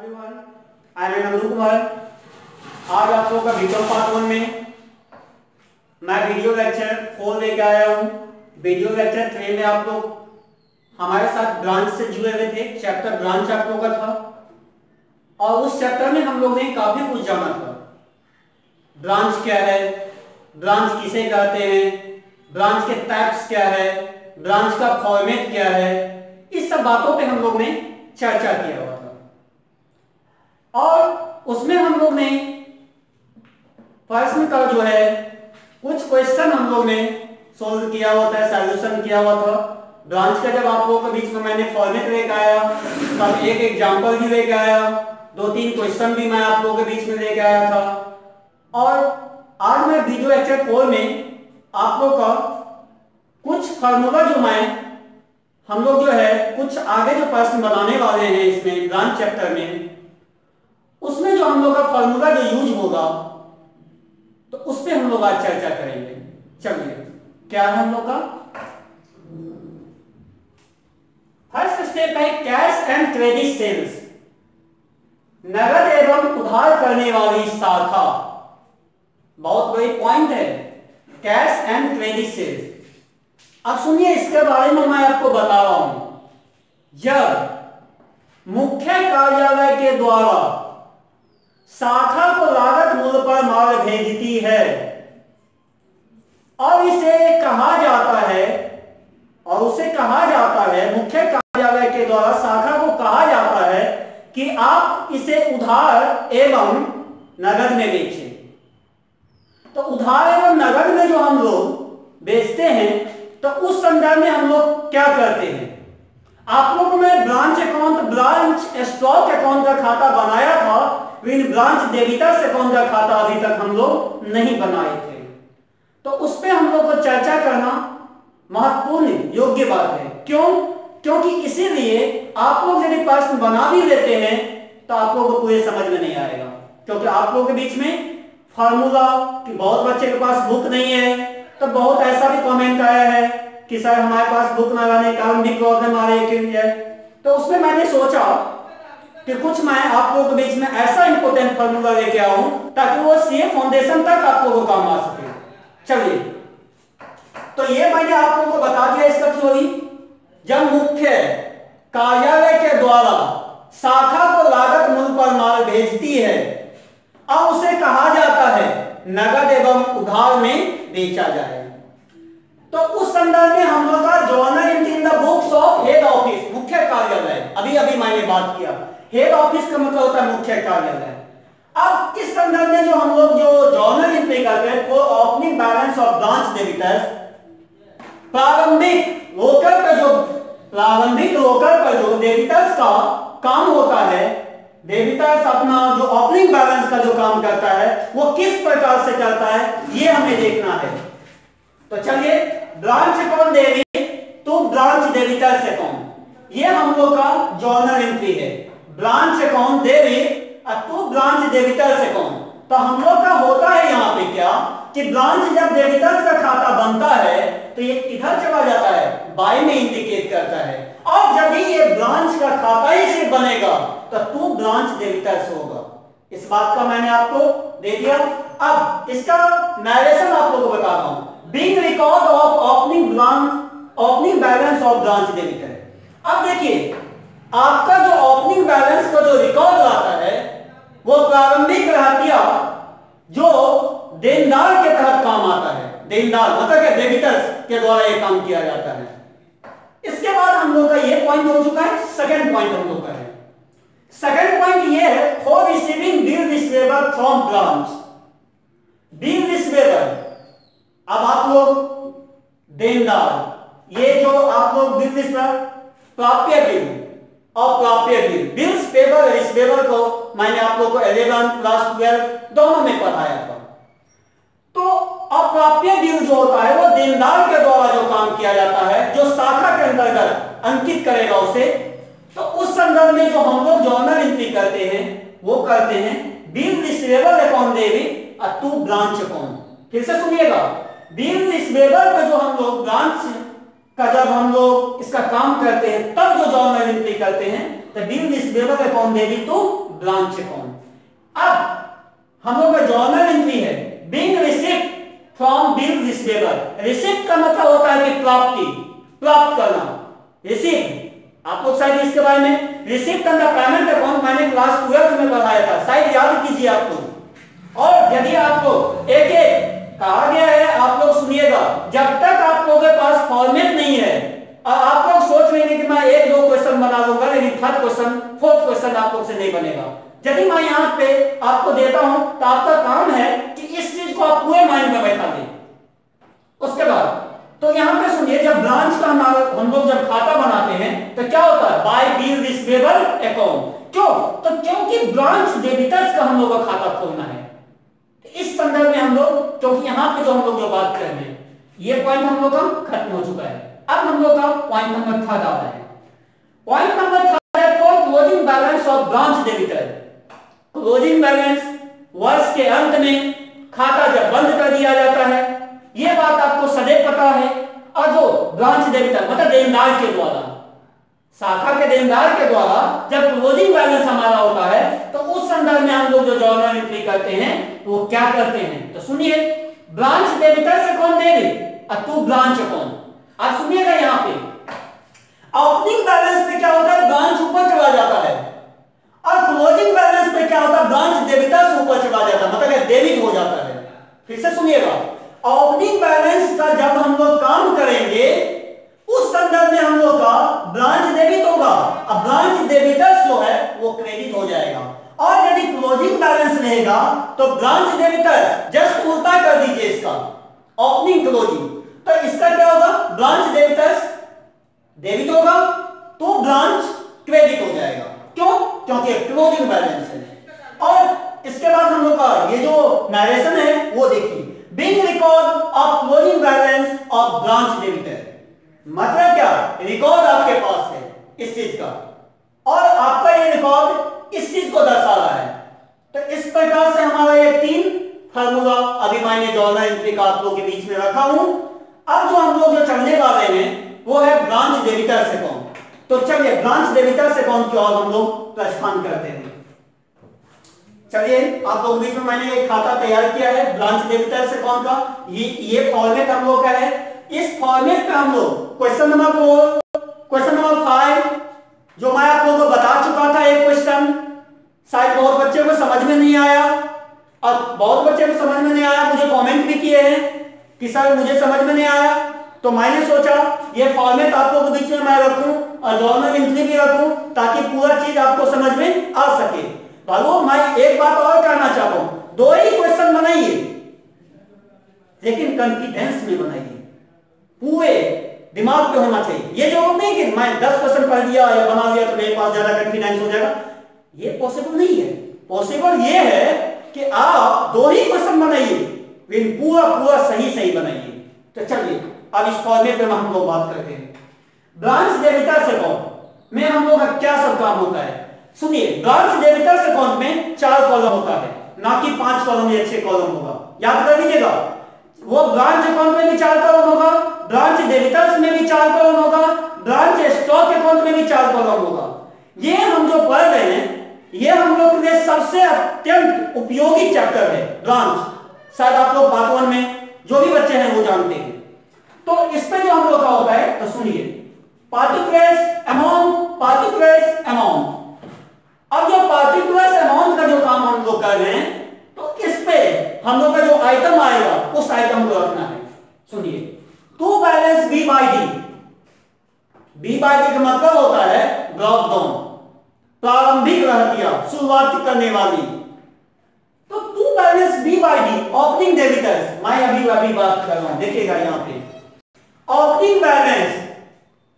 everyone, I am Nandu Kumar. आज आप लोगों का वीडियो पार्ट 1 में मैं वीडियो लेक्चर 4 लेके आया हूँ। वीडियो लेक्चर 3 में आप लोग हमारे साथ ब्रांच से जुड़े हुए थे। चैप्टर ब्रांच आप लोगों का था और उस चैप्टर में हम लोग ने काफी कुछ जाना था। ब्रांच क्या है, ब्रांच किसे कहते हैं, ब्रांच के टाइप्स क्या है, ब्रांच का फॉर्मेट क्या है, इस सब बातों पे हम लोग ने चर्चा किया हुआ था। और उसमें हम लोग ने प्रश्न का जो है कुछ क्वेश्चन हम लोग ने सोल्व किया हुआ था, सॉल्यूशन किया हुआ था। ब्रांच का जब आप लोगों के बीच में मैंने फॉर्मेट लेके आया तब एक एग्जांपल भी लेके आया, 2-3 क्वेश्चन भी मैं आप लोगों के बीच में लेके आया था। और आज मैं वीडियो लेक्चर 4 में आप लोग का कुछ फार्मूला जो हम लोग जो है कुछ आगे जो प्रश्न बनाने वाले हैं इसमें ब्रांच चैप्टर में, उसमें जो हम लोग का फार्मूला जो यूज होगा तो उस पर हम लोग आज चर्चा करेंगे। चलिए, क्या है हम लोग का फर्स्ट स्टेप है कैश एंड क्रेडिट सेल्स, नगद एवं उधार करने वाली शाखा। बहुत बड़ी पॉइंट है कैश एंड क्रेडिट सेल्स। अब सुनिए, इसके बारे में मैं आपको बता रहा हूं। जब मुख्य कार्यालय के द्वारा शाखा को लागत मूल्य पर माल भेजती है और इसे कहा जाता है मुख्य कार्यालय के द्वारा शाखा को कहा जाता है कि आप इसे उधार एवं नगद में बेचें। तो उधार एवं नगद में जो हम लोग बेचते हैं तो उस संदर्भ में हम लोग क्या करते हैं। आप लोगों में branch account, branch stock account का खाता बनाया था, लेकिन ब्रांच डेबिटर्स अकाउंट का खाता अभी तक हम लोग नहीं बनाए थे। तो उस पर हम लोग को चर्चा करना महत्वपूर्ण योग्य बात है। क्यों? क्योंकि इसीलिए आप लोग यदि प्रश्न बना भी लेते हैं तो आप लोगों को पूरे समझ में नहीं आएगा, क्योंकि आप लोगों के बीच में फार्मूला कि बहुत बच्चे के पास बुक नहीं है। तो बहुत ऐसा भी कमेंट आया है कि सर हमारे पास बुक न लाने के कारण भी प्रॉब्लम आ रही है। तो उसमें मैंने सोचा कि कुछ मैं आप लोगों के बीच में ऐसा इंपॉर्टेंट फार्मूला लेके आऊं ताकि वो सीए फाउंडेशन तक आप लोगों को काम आ सके। चलिए, तो ये मैंने आप लोगों को बता दिया इसका थ्योरी। जब मुख्य कार्यालय के द्वारा शाखा को लागत मूल्य पर माल भेजती है और उसे कहा जाता है नगद एवं उधार में बेचा जाए, तो उस संदर्भ में हम लोग का journal entry in the books of head office, मुख्य कार्यालय, अभी मैंने बात किया हेड ऑफिस का मतलब होता है मुख्य कार्यालय। अब इस संदर्भ में जो हम लोग जो जर्नल एंट्री करते हैं वो opening balance of branch debtors, प्रारंभिक लोकल पर जो डेबिटर्स का काम होता है, डेबिटर्स अपना जो ओपनिंग बैलेंस का जो काम करता है वो किस प्रकार से करता है ये हमें देखना है। तो चलिए, branch account debit to branch debtors account, ये हम लोग का जर्नल एंट्री है। Branch account debit to branch debtors account. तो हम लोग का होता है यहाँ पे क्या कि ब्रांच जब डेबिटर्स का खाता बनता है तो ये किधर चला जाता है, बाय में इंडिकेट करता है। और जब भी ये ब्रांच का खाता ही से बनेगा तो टू ब्रांच डेबिटर्स होगा। इस बात का मैंने आपको दे दिया। अब इसका नरेशन आप लोगों को बता रहा हूं। Big record of opening balance of branch debtor. अब देखिए, आपका जो ओपनिंग बैलेंस का जो रिकॉर्ड आता है वो प्रारंभिक रहतिया जो देनदार के तहत काम आता है। देनदार मतलब डेबिटर्स के द्वारा ये काम किया जाता है। इसके बाद हम लोग का ये पॉइंट हो चुका है। सेकंड पॉइंट हम लोग का है, सेकंड पॉइंट ये है for receiving bill receivable from branch. Bill receivable, अब आप लोग देनदार, ये जो आप लोग बिल रिसीवेबल, प्राप्य बिल और प्राप्य बिल, बिल्स पेबल रिसीवेबल को मैंने आप लोगों को 11 क्लास 12 दोनों में पढ़ाया था। तो अप्राप्य बिल जो होता है वो देनदार के द्वारा जो काम किया जाता है, जो शाखा के अंतर्गत अंकित करेगा उसे, तो उस संदर्भ में जो हम लोग जर्नल एंट्री करते हैं वो करते हैं bill receivable account debit to branch account. फिर से सुनिएगा, बिल रिसीवेबल का जो हम लोग ब्रांच का जब हम लोग इसका काम करते हैं तब जो जर्नल एंट्री करते हैं तो bill receivable account debit to branch account. अब हम लोग का जर्नल एंट्री है being received from bill receivable. Receive का मतलब होता है कि प्राप्ति, प्राप्त करना, रिसीव। आप लोग शायद इसके बारे में रिसीव करना पेमेंट अकाउंट मैंने क्लास 12 में पढ़ाया था, शायद याद कीजिए आप लोग। और यदि आपको एक एक कहा गया है, आप लोग सुनिएगा, जब तक आप लोगों के पास फॉर्मेट नहीं है, आप लोग सोच रहे हैं कि मैं एक दो क्वेश्चन बना लूंगा, लेकिन थर्ड क्वेश्चन फोर्थ क्वेश्चन आप लोग से नहीं बनेगा। यदि मैं यहाँ पे आपको देता हूं तो आपका काम है कि इस चीज को आप पूरे माइंड में बैठा दें। उसके बाद तो यहाँ पे सुनिए, जब ब्रांच का हम लोग जब खाता बनाते हैं तो क्या होता है, बाय बिल रिसीवेबल अकाउंट। क्यों? तो क्योंकि ब्रांच डेबिटर्स का हम लोग का खाता खोलना है। इस संदर्भ में हम लोग, क्योंकि यहाँ पे जो हम लोग जो बात कर रहे हैं, ये पॉइंट हम लोग का खत्म हो चुका है। अब हम लोग का पॉइंट नंबर 3 आता है। पॉइंट नंबर 3 है for closing balance of branch debtor. Closing balance वर्ष के अंत में खाता जब बंद कर दिया जाता है, यह बात आपको सदैव पता है। और जो ब्रांच डेबिटर मतलब देनदार के द्वारा, शाखा के देनदार के द्वारा जब क्लोजिंग बैलेंस हमारा होता है तो उस संदर्भ में हम लोग जो जर्नल एंट्री करते हैं वो क्या करते हैं, तो सुनिए, ब्रांच डेबिटर से कौन डेबिट टू ब्रांच अकाउंट। अब सुनिएगा यहाँ पे ओपनिंग बैलेंस पे क्या होता है, ब्रांच ऊपर चला जाता है, और क्लोजिंग बैलेंस पे क्या होता है, ब्रांच डेबिटर से ऊपर चला जाता है, मतलब डेबिट हो जाता है। फिर से सुनिएगा, ओपनिंग बैलेंस का जब हम लोग काम करेंगे उस संदर्भ में हम लोग का ब्रांच डेबिट होगा, अब ब्रांच डेबिटर्स जो है वो क्रेडिट हो जाएगा। और यदि क्लोजिंग बैलेंस रहेगा तो ब्रांच डेबिटर जस्ट उल्टा कर दीजिए इसका, ओपनिंग क्लोजिंग, तो इसका क्या होगा, ब्रांच डेबिटर्स डेबिट होगा तो ब्रांच क्रेडिट हो जाएगा। क्यों? क्योंकि क्लोजिंग बैलेंस है। और इसके बाद हम लोग का ये जो नरेशन है वो देखिए, being record of closing balance of branch debtor, मतलब क्या, रिकॉर्ड आपके पास है इस चीज का, और आपका ये रिकॉर्ड इस चीज को दर्शा रहा है। तो इस प्रकार से हमारा ये 3 फार्मूला अभी मैंने जर्नल एंट्री का आप लोगों के बीच में रखा हूं। अब जो हम लोग जो चलने वाले हैं वो है ब्रांच डेबिटर्स अकाउंट। तो चलिए ब्रांच डेबिटर्स अकाउंट की ओर हम लोग प्रस्थान करते हैं। चलिए आप लोगों के बीच में मैंने एक खाता तैयार किया है ब्रांच डेबिटर्स अकाउंट का, ये फॉर्मेट हम लोग का है। इस फॉर्मेट पे हम लोग क्वेश्चन नंबर 4, क्वेश्चन नंबर 5 जो मैं आप लोगों को बता चुका था, एक क्वेश्चन शायद बहुत बच्चे को समझ में नहीं आया, और बहुत बच्चे को समझ में नहीं आया, मुझे कमेंट भी किए हैं कि सर मुझे समझ में नहीं आया। तो मैंने सोचा ये फॉर्मेट आप लोगों के बीच में मैं रखूं और जर्नल एंट्री भी रखूं ताकि पूरा चीज आपको समझ में आ सके। भाइयों मैं एक बात और कहना चाहता हूं, 2 ही क्वेश्चन बनाइए लेकिन कॉन्फिडेंस में बनाइए, पूरे दिमाग पे होना चाहिए। ये जरूर नहीं कि मैं 10 क्वेश्चन पढ़ दिया या बना लिया तो मेरे पास ज्यादा कॉन्फिडेंस हो जाएगा, ये पॉसिबल नहीं है। पॉसिबल ये है कि आप 2 ही क्वेश्चन बनाइए लेकिन पूरा सही बनाइए। तो चलिए अब इस फॉर्मेट में हम लोग बात करते हैं। ब्रांच डेबिटर्स अकाउंट में हम लोग का क्या सब काम होता है, सुनिए। ब्रांच डेबिटर्स अकाउंट में 4 कॉलम होता है, ना कि 5 कॉलम या 6 कॉलम होगा, याद कर लीजिएगा। वो ब्रांच अकाउंट में भी 4 कॉलम होगा, ब्रांच डेबिटर्स में भी 4 कॉलम होगा, ब्रांच स्टॉक अकाउंट में भी 4 कॉलम होगा। ये हम जो पढ़ रहे हैं ये हम लोग के लिए सबसे अत्यंत उपयोगी चैप्टर है ब्रांच। शायद आप लोग पार्ट 1 में जो भी बच्चे हैं वो जानते हैं। तो इस पे जो हम लोग का होता है, तो सुनिए, पार्टिकुलर्स अमाउंट। अब जो पार्टिकुलर्स अमाउंट का जो काम हम लोग कर रहे हैं, तो इस पे हम लोग का जो आइटम आएगा उस आइटम को रखना है। सुनिए, to balance B by D का मतलब होता है ड्रॉप डाउन, प्रारंभिक रहतिया, शुरुआत करने वाली। तो to balance B by D opening debtors, मैं अभी बात कर रहा हूं, देखिएगा यहां पे opening balance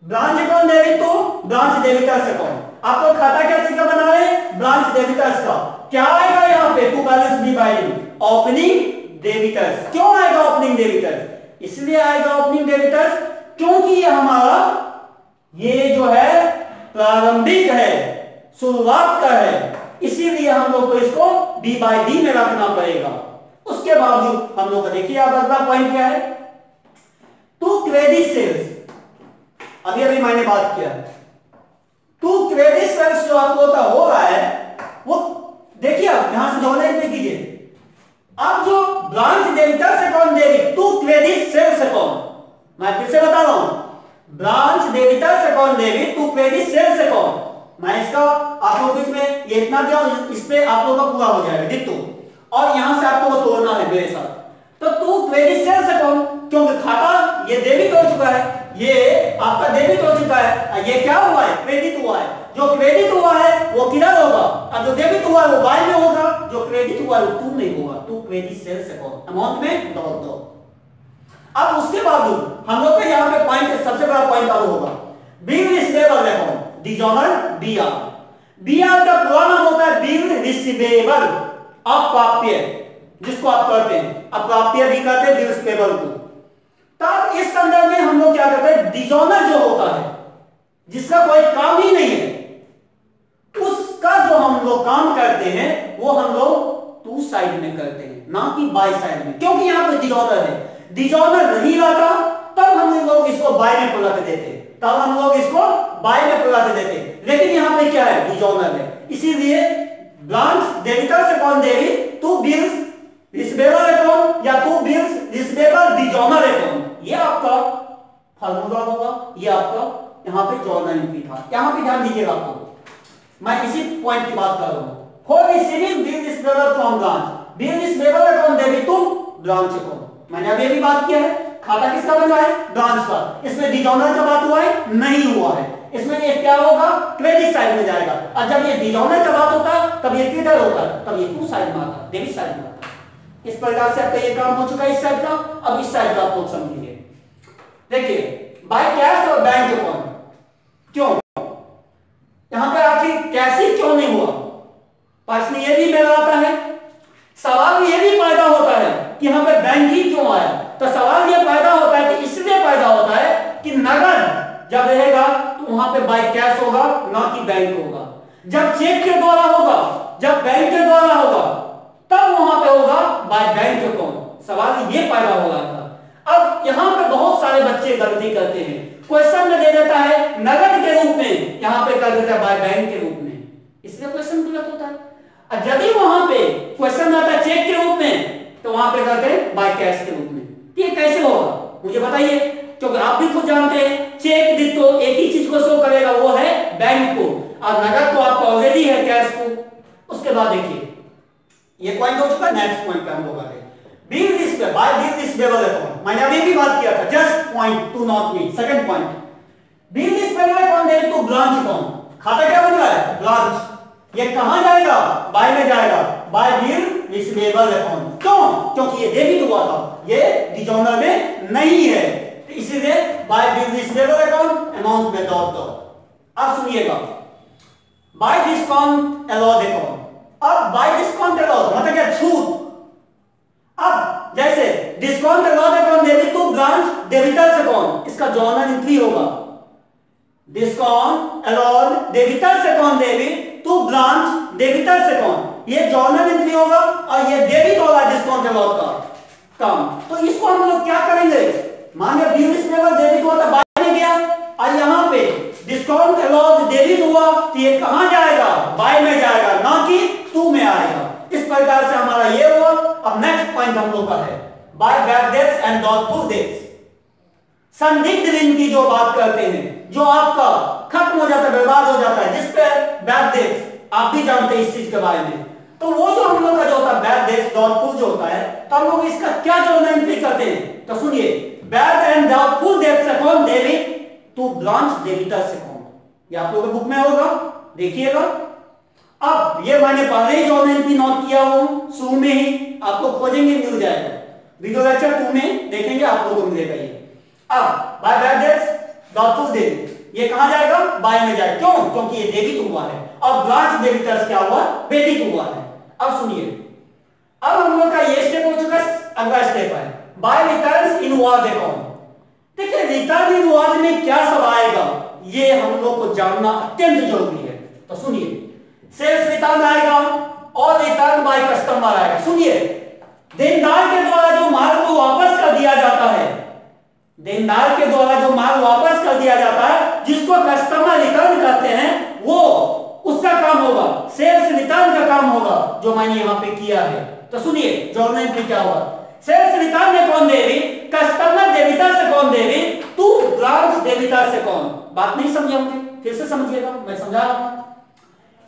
branch account debit to branch debtors account. आपको खाता कैसे का बना रहे हैं, ब्रांच डेबिटर्स का। क्या आएगा यहां पे to balance B by D, opening debtors. क्यों आएगा ओपनिंग डेबिटर्स, इसलिए आएगा ओपनिंग डेबिटर्स क्योंकि ये हमारा ये जो है प्रारंभिक है, शुरुआत का है, इसीलिए हम लोग को इसको डी बाई डी में रखना पड़ेगा। उसके बावजूद हम लोग का देखिए अब अगला पॉइंट क्या है, टू क्रेडिट सेल्स। अभी मैंने बात किया टू क्रेडिट सेल्स जो आप लोग का हो रहा है वो ₹5 में ये इतना दिया, इस पे आप लोगों का पूरा हो जाएगा डिट्टो, और यहां से आपको वो तोड़ना है मेरे साथ। तो टू क्रेडिट सेल्स अकाउंट, क्योंकि खाता ये डेबिट हो चुका है, ये आपका डेबिट हो चुका है, ये क्या हुआ है, क्रेडिट हुआ है। जो क्रेडिट हुआ है वो किधर होगा, और जो डेबिट हुआ है वो बाय में होगा, जो क्रेडिट हुआ है वो टू में होगा, to credit sales account amount में डॉट दो। अब उसके बावजूद हम लोग का यहाँ पे पॉइंट, सबसे बड़ा पॉइंट और होगा bill receivable account, dishonour BR. BR का पूरा नाम होता है बिल रिसीवेबल, अप्राप्य, जिसको आप कहते हैं अप्राप्य भी कहते हैं बिल रिसीवेबल को। तब इस संदर्भ में हम लोग क्या करते हैं, डिजॉनर जो होता है जिसका कोई काम ही नहीं है, उसका जो हम लोग काम करते हैं वो हम लोग टू साइड में करते हैं, ना कि बाय साइड में, क्योंकि यहां पर डिजॉनर है। डिजॉनर नहीं रहता तब हम लोग इसको बाय में पलट देते, तब हम लोग इसको बाय में पलट देते, लेकिन यहां पे क्या है, डिजॉनर है। इसीलिए ब्रांच डेबिटर से कौन debit, to bills receivable account या to bills receivable dishonour account, ये आपका फार्मूला होगा, ये आपका यहां पे जर्नल एंट्री था। यहां पे ध्यान दीजिएगा, आपको मैं इसी पॉइंट की बात कर रहा हूं। For receiving bill receivable from branch, bill receivable account debit to branch account. मैंने अभी भी बात किया है, खाता किसका बन रहा है, ब्रांच का। इसमें डिजॉनर का बात हुआ है, नहीं हुआ है। इसमें ये क्या होगा, क्रेडिट साइड में जाएगा, और जब ये डिजॉनर का बात होता है तब ये किधर होता है, तब ये टू साइड में आता है, डेबिट साइड में आता है। इस प्रकार से आपका ये काम हो चुका है इस साइड का। अब इस साइड का आप लोग समझिए। देखिए बाय कैश और बैंक अकाउंट, क्यों यहां पे आखिर कैसे क्यों नहीं हुआ, प्रश्न ये भी मेरा आता है। सवाल ये भी पैदा होता है कि यहां पे बैंक ही क्यों आया। तो सवाल ये पैदा होता है कि इसलिए पैदा होता है कि नगद जब रहेगा तो वहां पे बाय कैश होगा, ना कि बैंक होगा। जब चेक के द्वारा होगा, जब बैंक के द्वारा होगा, तब वहां पे होगा बाय बैंक अकाउंट। सवाल ये पैदा हो रहा था। अब यहां पे बहुत सारे बच्चे गलती करते हैं, क्वेश्चन में दे देता है नगद के रूप में, यहां पे कर देता है बाय बैंक के रूप में, इसलिए क्वेश्चन गलत होता है। और यदि वहां पे क्वेश्चन आता है चेक के रूप में, तो वहां पे करते हैं बाय कैश के रूप में। ये कैसे होगा मुझे बताइए, क्योंकि आप भी खुद जानते हैं चेक डिट्टो एक ही चीज को शो करेगा, वो है बैंक को, और नगद तो आपका ऑलरेडी है कैश को। उसके बाद देखिए ये पॉइंट हो चुका है, नेक्स्ट पॉइंट पे हम लोग आते हैं। Bill receivable, by bill receivable account, मैंने अभी भी बात किया था, जस्ट पॉइंट टू नॉट मी, second point. Bill receivable account debit to branch account, खाता क्या बन रहा है, ब्रांच। ये कहां जाएगा, बाय में जाएगा, बाय बिल रिसीवेबल अकाउंट। क्यों, क्योंकि ये डेबिट हुआ था, ये डिजॉनर में नहीं है, तो इसीलिए by bill receivable account amount में डॉट दो। अब सुनिएगा, बाय डिस्काउंट अलाउड अकाउंट। अब बाय डिस्काउंट अलाउड मतलब क्या, छूट। अब जैसे discount allowed account debit to branch debtors account, इसका जर्नल एंट्री होगा discount allowed debtors account debit to branch debtors account, ये जर्नल एंट्री होगा, और ये डेबिट होगा डिस्काउंट अलाउड का काम। तो इसको हम लोग क्या करेंगे, मानिए बिल रिसीवेबल डेबिट हुआ तो बाय में गया, और यहां पे डिस्काउंट अलाउड डेबिट हुआ तो ये कहां जाएगा, बाय में जाएगा, ना कि टू में आएगा। इस प्रकार से हमारा ये हुआ। अब नेक्स्ट पॉइंट हम लोग का है by bad debts and doubtful debts. संदिग्ध ऋण की जो बात करते हैं, जो आपका खत्म हो जाता है, बर्बाद हो जाता है, जिस पे बैड डेट्स, आप भी जानते हैं इस चीज के बारे में। तो वो जो हम लोग का जो होता है बैड डेट्स डॉटफुल जो होता है, तो हम लोग इसका क्या जर्नल एंट्री करते हैं, तो सुनिए, bad and doubtful debts account debit to branch debtors account, ये आप लोगों के बुक में होगा, देखिएगा। अब ये मैंने पहले ही जर्नल एंट्री नोट किया हूं, शुरू में ही आप लोग खोजेंगे मिल जाएगा, वीडियो लेक्चर 2 में देखेंगे, आप लोगों को मिलेगा ये। अब bye bad dates doubtful debit, ये कहां जाएगा, बाय में जाएगा। क्यों, क्योंकि ये डेबिट हुआ है, और ब्रांच डेबिटर्स क्या हुआ, क्रेडिट हुआ है। अब सुनिए, अब हम लोग का ये स्टेप हो चुका है, अगला स्टेप है by returns inward account. देखिए रिटर्न इन वार्ड में क्या सब आएगा, ये हम लोग को जानना अत्यंत जरूरी है। तो सुनिए, सेल्स रिटर्न आएगा और रिटर्न बाय कस्टमर आएगा। सुनिए, देनदार के द्वारा जो माल को वापस कर दिया जाता है, देनदार के द्वारा जो माल वापस कर दिया जाता है, जिसको कस्टमर रिटर्न करते हैं, वो उसका काम होगा, सेल्स रिटर्न का काम होगा, जो मैंने यहां पे किया है। तो सुनिए जर्नल एंट्री क्या होगा, सेल्स रिटर्न में कौन डेबिट, कस्टमर डेबिटर से कौन डेबिट टू ब्रांच डेबिटर से कौन। बात नहीं समझे होंगे, फिर से समझिएगा, मैं समझा रहा हूं।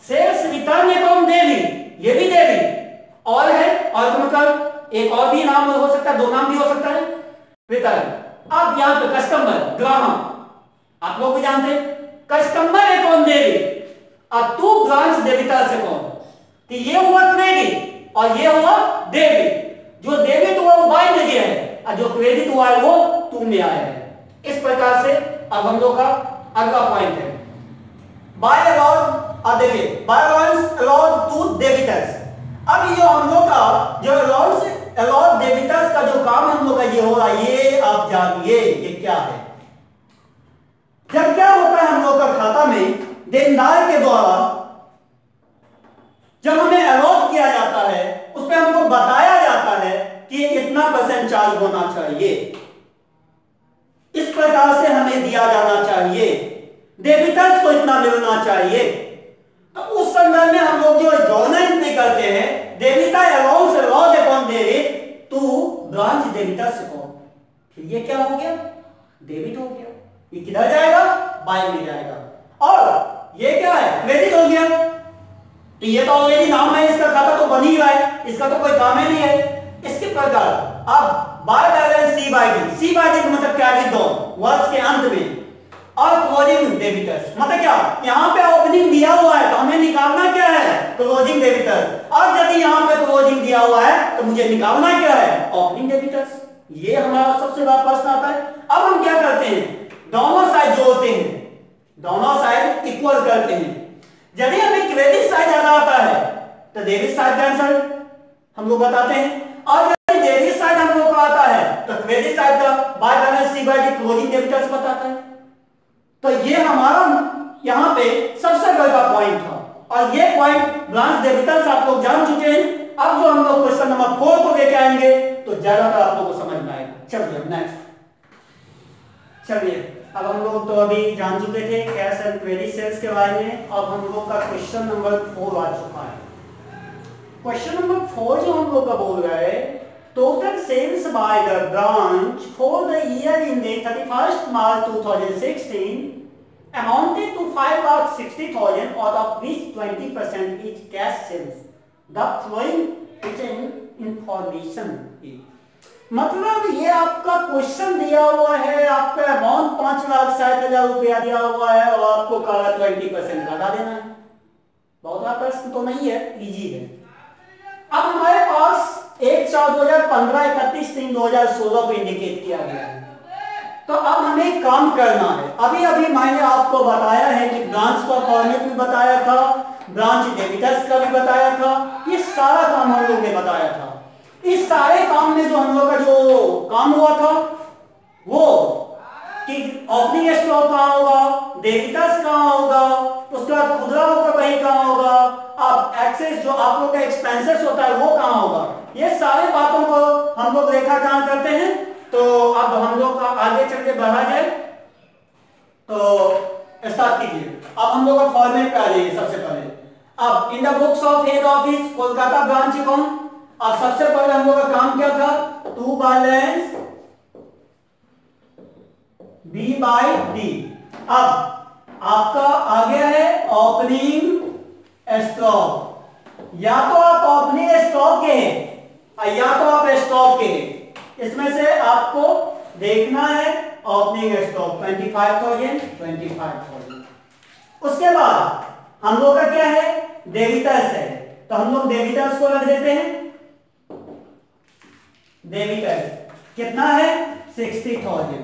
सेल्स रिटर्न अकाउंट डेबिट, ये भी डेबिट। और है, और का मतलब एक और भी नाम हो सकता है, दो नाम भी हो सकता है रिटर्न। अब यहां पे कस्टमर, ग्राहक, आप लोग भी जानते हैं कस्टमर अकाउंट डेबिट और टू ब्रांच डेबिटर्स अकाउंट। तो ये हुआ क्रेडिट और ये हुआ डेबिट। जो डेबिट हुआ वो बाय में गया है और जो क्रेडिट हुआ है वो टू में आया है। इस प्रकार से अब हम लोग का अगला पॉइंट है बाय अलाउड। अब देखिए बाय अलाउड टू डेबिटर्स। अब ये जो हम लोग का जो अलाउड डेबिटर्स का जो काम हम लोग का ये हो रहा है, ये आप जानिए ये क्या है। जब क्या होता है हम लोग का खाता में देनदार के द्वारा जब हमें अलॉट किया जाता है उस पर हमको बताया जाता है कि इतना % चार्ज होना चाहिए, इस प्रकार से हमें दिया जाना चाहिए, डेबिटर्स को इतना मिलना चाहिए। तो उस संदर्भ में हम लोग जो जोड़ना इतने करते हैं debtor allowance loss account debit to branch debtors account. फिर ये क्या हो गया, डेबिट हो गया। ये किधर जाएगा, बाय में जाएगा। और ये क्या है, क्रेडिट हो गया। तो ये तो ऑलरेडी नाम है, इसका खाता तो बन ही रहा है, इसका तो कोई काम ही नहीं है। इसके प्रकार अब by balance C by D. C by D मतलब क्या है, दो वर्ष के अंत में। और क्लोजिंग डेबिटर्स मतलब क्या, यहां पे ओपनिंग दिया हुआ है तो हमें निकालना क्या है, क्लोजिंग डेबिटर्स। और यदि यहां पे क्लोजिंग दिया हुआ है तो मुझे निकालना क्या है, ओपनिंग डेबिटर्स। ये हमारा सबसे बड़ा प्रश्न आता है। अब हम क्या करते हैं, दोनों साइड जोड़ते हैं, दोनों साइड इक्वल करते हैं। यदि हमें क्रेडिट साइड ज्यादा आता है तो डेबिट साइड कैंसल हम लोग बताते हैं। और यदि डेबिट साइड हम लोग को आता है तो क्रेडिट साइड का by balance C by D closing debtors बताता है। तो ये हमारा यहां पे सबसे बड़ा पॉइंट था। और ये पॉइंट ब्रांच डेबिटर्स आप लोग जान चुके हैं। अब जो हम लोग क्वेश्चन नंबर 4 को लेके आएंगे तो ज्यादातर आप लोगों को समझ में आएगा। चलिए नेक्स्ट, चलिए अब हम लोग तो अभी जान चुके थे कैश एंड क्रेडिट सेल्स के बारे में। अब हम लोग का क्वेश्चन नंबर 4 आ चुका है। क्वेश्चन नंबर 4 जो हम लोग का बोल रहा है, total sales by the branch for the year ending 31 March 2016 amounted to 5,60,000 out of which 20% is cash sales. The following information is, मतलब ये आपका क्वेश्चन दिया हुआ है, आपका अमाउंट 5,60,000 रुपया दिया हुआ है और आपको कहा 20% लगा देना है। बहुत बड़ा प्रश्न तो नहीं है, इजी है। अब हमारे पास 1/4/2015 31/3/2016 को इंडिकेट किया गया है। तो अब हमें काम करना है। अभी अभी मैंने आपको बताया है कि ब्रांच का फॉर्मेट भी बताया था, ब्रांच डेबिटर्स का भी बताया था, ये सारा काम हम लोग ने बताया था। इस सारे काम में जो हम लोग का जो काम हुआ था वो कि ओपनिंग स्टॉक कहाँ होगा, डेबिटर्स कहाँ होगा, उसके बाद खुदरा होकर वही कहाँ होगा, अब एक्सेस जो आप लोग का एक्सपेंसेस होता है वो कहाँ होगा। ये सारे बातों को हम लोग रेखांकन करते हैं। तो अब हम लोग का आगे चल के बढ़ा जाए तो स्टार्ट कीजिए। अब हम लोग का फॉर्मेट पे आ जाइए। सबसे पहले अब in the books of head office Kolkata branch account. अब सबसे पहले हम लोग का काम क्या था, to balance B by D. अब आपका आ गया है ओपनिंग स्टॉक, या तो आप ओपनिंग स्टॉक के हैं या तो आप स्टॉक के हैं। इसमें से आपको देखना है ओपनिंग स्टॉक 25,000। उसके बाद हम लोग का क्या है, डेबिटर्स है, तो हम लोग डेबिटर्स को रख देते हैं। डेबिटर्स कितना है, 60,000,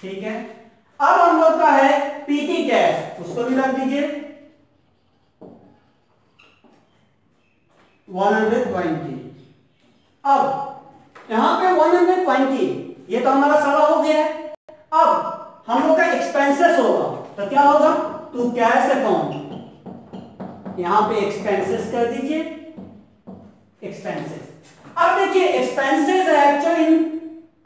ठीक है। अब हम लोग का है पीटी कैश, उसको भी रख दीजिए 120। अब यहां पे 120, ये तो हमारा सारा हो गया है। अब हम लोग का एक्सपेंसेस होगा तो क्या होगा, टू कैश अकाउंट, यहां पे एक्सपेंसेस कर दीजिए एक्सपेंसेस। अब देखिए expenses actually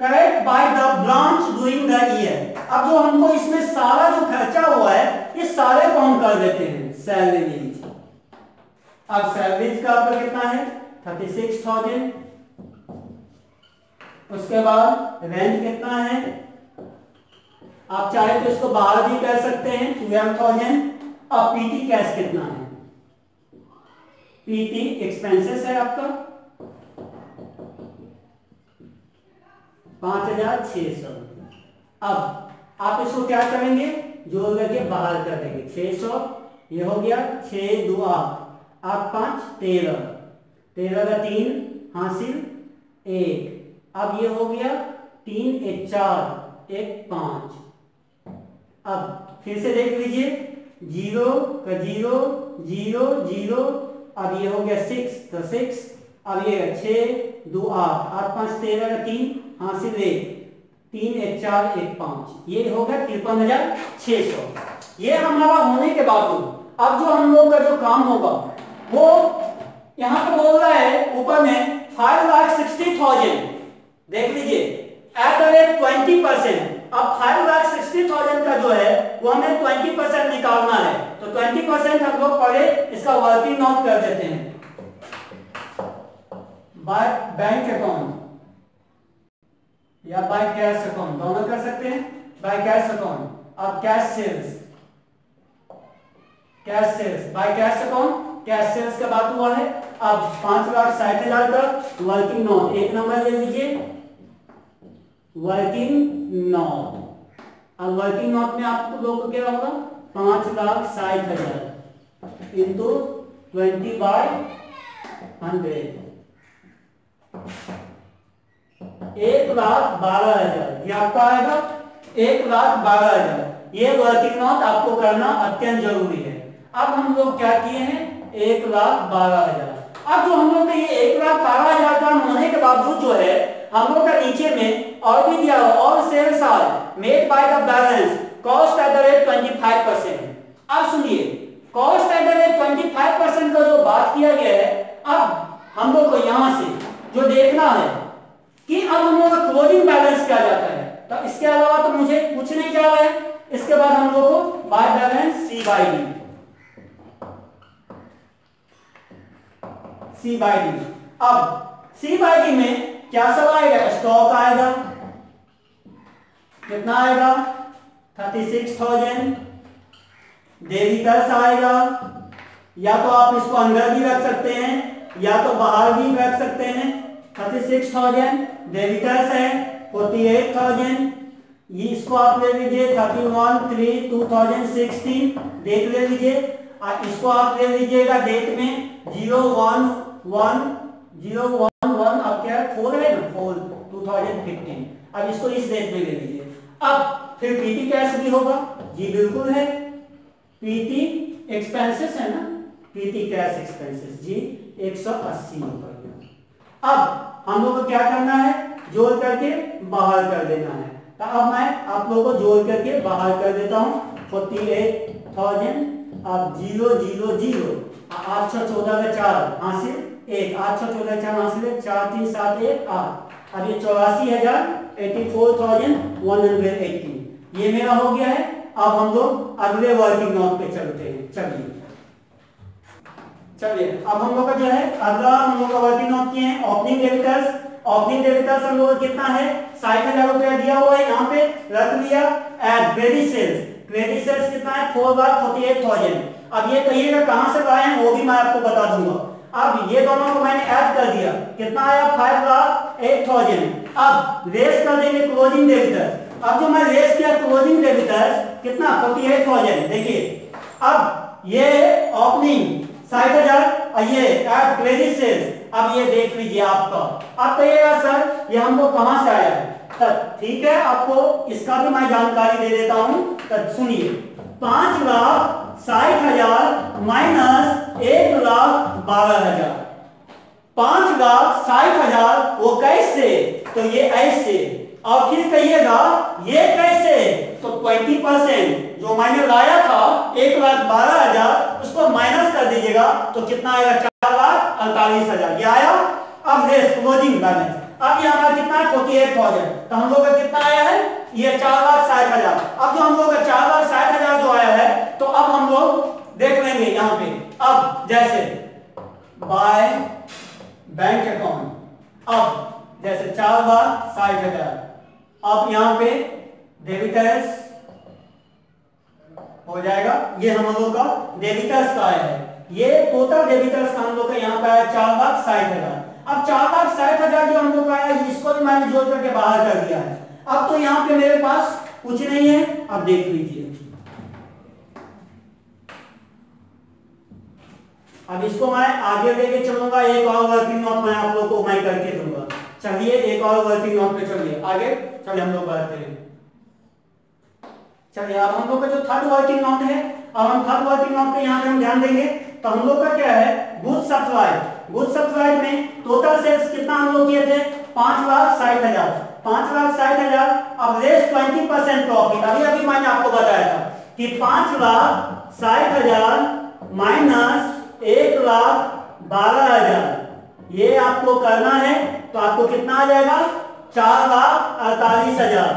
correct by the branch during the year. अब जो हमको इसमें सारा जो खर्चा हुआ है ये सारे को हम कर देते हैं सैलरीज। अब सैलरीज का आपका कितना है 36,000। उसके बाद रेंट कितना है, आप चाहे तो इसको बाहर भी कर सकते हैं 12,000। अब पीटी कैश कितना है पीटी एक्सपेंसेस है आपका 5,600। अब आप इसको क्या करेंगे, जोड़ करके बाहर कर देंगे। 600 ये हो गया, 6 2 8 8 5 13, 13 का 3 हासिल 1। अब ये हो गया 3 1 4 1 5। अब फिर से देख लीजिए, 0 का 0 0 0। अब ये हो गया 6 तो 6। अब ये 6 2 8 8 5 13 का 3 हासिल 1, 3 1 4 1 5। ये हो गया 53,600। ये हमारा होने के बावजूद अब जो हम लोग का जो काम होगा वो यहां पर बोल रहा है ऊपर में 5,60,000। देख लीजिए एट द रेट 20%। अब 5,60,000 का जो है वो हमें 20% निकालना है, तो 20% हम लोग पहले इसका वर्किंग नोट कर देते हैं। बाय बैंक अकाउंट या बाय कैश अकाउंट, दोनों कर सकते हैं। बाय कैश अकाउंट, अब cash sales, cash sales by cash account, cash sales का बात हुआ है। अब 5,60,000 का वर्किंग नोट, एक नंबर ले लीजिए वर्किंग नोट। अब वर्किंग नोट में आप लोग को क्या होगा, 5,60,000 इंटू 20/100, 1,12,000। ये आपका आएगा 1,12,000। ये वर्किंग नोट आपको करना अत्यंत जरूरी है। अब हम लोग क्या किए हैं, 1,12,000। अब जो हम लोग ने ये 1,12,000 का होने के बावजूद जो है हम लोग का नीचे में और भी दिया हुआ, all sales are made by the balance cost at the rate 25%। अब सुनिए, कॉस्ट एट द रेट 25% का जो बात किया गया है, अब हम लोग को यहां से जो देखना है कि अब हम लोग का क्लोजिंग बैलेंस क्या जाता है। तो इसके अलावा तो मुझे कुछ नहीं जा रहा है। इसके बाद हम लोग को by balance C by D, C by D. अब सी बाई डी में क्या सब आएगा, स्टॉक आएगा, कितना आएगा 36,000। डेबिटर्स आएगा, या तो आप इसको अंदर भी रख सकते हैं या तो बाहर भी रख सकते हैं। 36,000 डेबिटर्स है, 48,000। ये इसको आप ले लीजिए 31/3/2016 डेट ले लीजिए। इसको आप ले लीजिएगा डेट में 011 अब क्या है 4 है ना, 4/2015। अब इसको इस डेट में ले लीजिए। अब फिर पीटी कैश भी होगा, जी बिल्कुल है, पीटी एक्सपेंसेस है ना, पीटी कैश एक्सपेंसेस जी 180 रुपये। अब हम लोग को क्या करना है, जोड़ करके बाहर कर देना है। तो अब मैं आप लोगों को जोड़ करके बाहर कर देता हूं। 48,000, अब 0 0 0 8 6 14 का 4 हासिल 1, 8 6 14 4 हासिल 4 3 7 1 8। अब ये 84,000 84,180 ये मेरा हो गया है। अब हम लोग अगले वर्किंग नोट पे चलते हैं। चलिए अब हम लोग का जो है अगला हम लोग का वर्किंग नोट किए हैं ओपनिंग डेबिटर्स। ओपनिंग डेबिटर्स हम लोग कितना है 60,000 रुपया दिया हुआ है, यहाँ पे रख लिया। Add credit sales, credit sales कितना है 4,48,000। अब ये कहिएगा कहां से लाए हैं वो भी मैं आपको बता दूंगा। अब ये दोनों को मैंने ऐड कर दिया, कितना आया 5,08,000। अब रेस कर देंगे क्लोजिंग डेबिटर्स। अब जो मैं रेस किया क्लोजिंग डेबिटर्स कितना 48,000। देखिए अब ये ओपनिंग 60,000 और ये ऐड क्रेडिट सेल्स। अब ये देख लीजिए आपका, अब कहिएगा सर ये हमको कहां से आया है। तब ठीक है, आपको इसका भी मैं जानकारी दे देता हूं। तब सुनिए 5,60,000 माइनस 1,12,000। 5,60,000 वो कैसे, तो ये ऐसे। और फिर कहिएगा ये कैसे, तो 20% जो मैंने लाया था 1,12,000 उसको माइनस कर दीजिएगा तो कितना आएगा 4,48,000 ये आया। अब रेस क्लोजिंग बैलेंस, अब ये हमारा कितना है 48,000। तो हम लोग का कितना आया है ये 4,60,000। अब जो हम लोग का 4,60,000 जो आया है, तो अब हम लोग देख लेंगे यहाँ पे। अब जैसे बाय बैंक अकाउंट, अब जैसे 4,60,000, अब यहाँ पे डेबिटर्स हो जाएगा, ये हम लोग का डेबिटर्स का आया है। ये टोटल डेबिटर्स का हम लोग का यहाँ पे आया 4,60,000। अब 4,60,000 जो हम लोग का आया इसको भी मैंने जोड़ करके बाहर कर दिया है। अब तो यहाँ पे मेरे पास कुछ नहीं है। अब देख लीजिए, अब इसको मैं आगे लेके चलूंगा। एक और वर्किंग नोट मैं आप लोग को मैं करके दूंगा। चलिए एक और वर्किंग नोट पे चलिए आगे, चलिए हम लोग बात करें। चलिए अब हम लोग का जो थर्ड वर्किंग नोट है, अब हम थर्ड वर्किंग नोट पे यहाँ पे हम ध्यान देंगे। तो हम लोग का क्या है, गुड्स सप्लाइड। गुड्स सप्लाइड में टोटल सेल्स कितना हम लोग किए थे, 5,60,000। 5,60,000। अब रेस्ट 20% प्रॉफिट। अभी अभी मैंने आपको बताया था कि 5,60,000 माइनस 1,12,000 ये आपको करना है। तो आपको कितना आ जाएगा, 4,48,000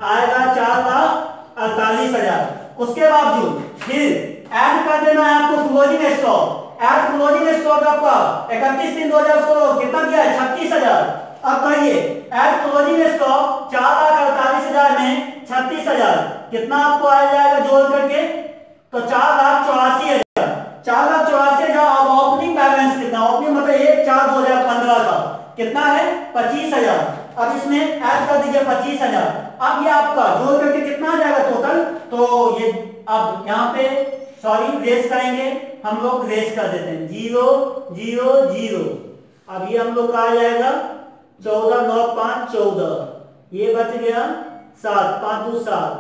आएगा, 4,48,000। उसके बावजूद फिर ऐड कर देना है आपको closing stock. Add closing stock आपका 31/3/2016 कितना किया है, 36,000। अब कहिए ऐड क्लोजिंग स्टॉक 4,48,000 में 36,000 कितना आपको आ जाएगा जोड़ करके, तो 4,84,000। 4,84,000। अब ओपनिंग बैलेंस कितना, ओपनिंग मतलब 1/4/2015 का कितना है, 25,000। अब इसमें ऐड कर दीजिए 25,000। अब ये आपका जोड़ करके कितना आ जाएगा टोटल, तो ये अब यहाँ पे सॉरी रेस करेंगे हम लोग, रेस कर देते हैं 0 0 0। अब ये हम लोग का आ जाएगा 14 9 5 14, ये बच गया 7 5 2 7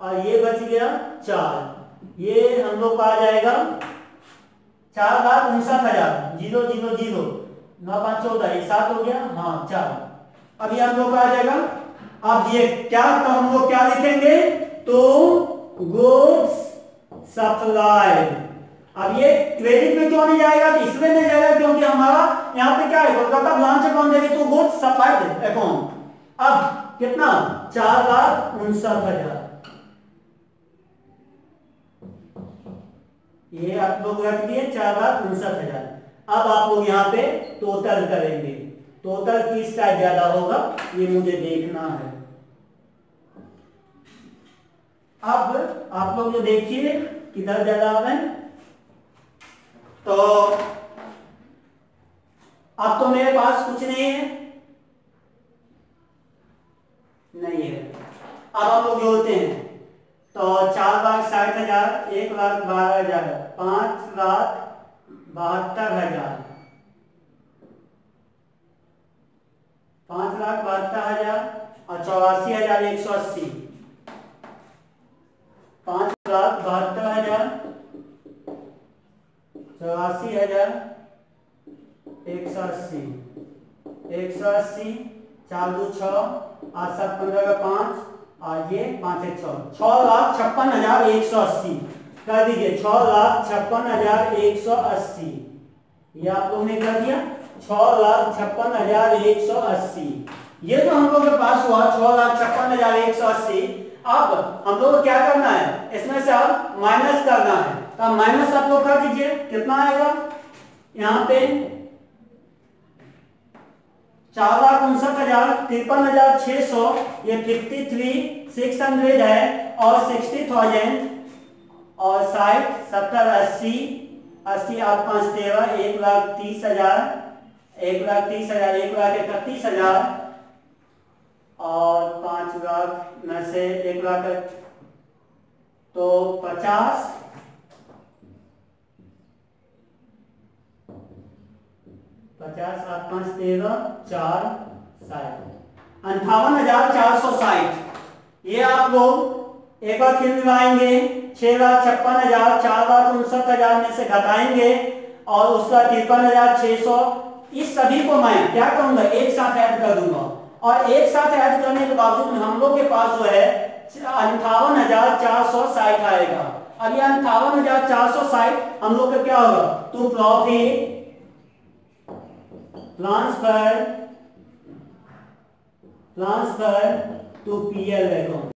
और ये बच गया 4। ये हम लोग का आ जाएगा 4,59,000 0 0 0 9 5 14, ये 7 हो गया, हाँ 4। अब ये हम लोग का आ जाएगा। अब ये क्या, तो हम लोग क्या लिखेंगे, तो गुड्स सप्लाइड। अब ये क्रेडिट में क्यों नहीं जाएगा, तो इसलिए नहीं जाएगा क्योंकि हमारा यहाँ पे क्या है, कोलकाता ब्रांच अकाउंट देगी तो गुड्स सप्लाइड अकाउंट। अब कितना, 4,59,000 ये आप लोग रख दिए 4,59,000। अब आप लोग यहाँ पे टोटल करेंगे, टोटल किस साइड ज्यादा होगा ये मुझे देखना है। अब आप लोग जो देखिए किधर ज्यादा आ रहे हैं, तो अब तो मेरे पास कुछ नहीं है, नहीं है। अब हम लोग जोड़ते हैं, तो 4,60,000 1,12,000 5,72,000 5,72,000 और 84,180 5,72,000 84,180 180 4 2 6 8 7 15 का 5 और ये 5 1 6 6,56,180 कर दीजिए। 6,56,180 ये आप लोगों ने कर दिया, 6,56,180। ये जो हम लोग के पास हुआ 6,56,180। अब हम लोग को क्या करना है, इसमें से अब माइनस करना है। तो माइनस आप लोग कर दीजिए, कितना आएगा यहाँ पे 4,59,000 53,600, ये 53,600 है और 60,000 और 60 70 80 80 8 5 13 1,30,000 1,30,000 1,31,000 और 5 लाख में से 1 लाख तो 50 50 8 5 13 4 60 58,460। ये आप लोग एक बार फिर मिलाएंगे, 6,56,000 4,59,000 में से घटाएंगे और उसका 53,600। इस सभी को मैं क्या करूंगा, एक साथ ऐड कर दूंगा और एक साथ ऐड करने के बावजूद हम लोग के पास जो है 58,460 आएगा। अब ये 58,460 हम लोग का क्या होगा, to profit transfer to PL account.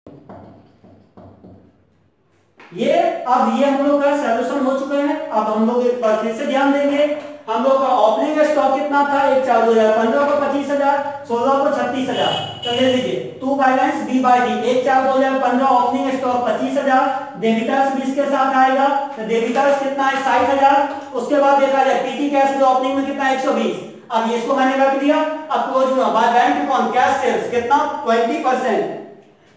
ये अब ये हम लोग का सॉल्यूशन हो चुका है। अब हम लोग एक बार फिर से ध्यान देंगे, हम लोग का ओपनिंग स्टॉक कितना कितना था 1/4/2000, 15 को 25,000, 16 को 36,000। तो ले लीजिए to balance B by D, 1/4/2015 opening stock 25,000, debtors भी इसके साथ आएगा, तो डेबिटर्स कितना है 60,000। उसके बाद देखा जाए पीटी कैश फ्लो ओपनिंग में कितना 120। अब ये इसको मैंने रख दिया। अब क्लोज हुआ by bank account cash sales कितना 20%,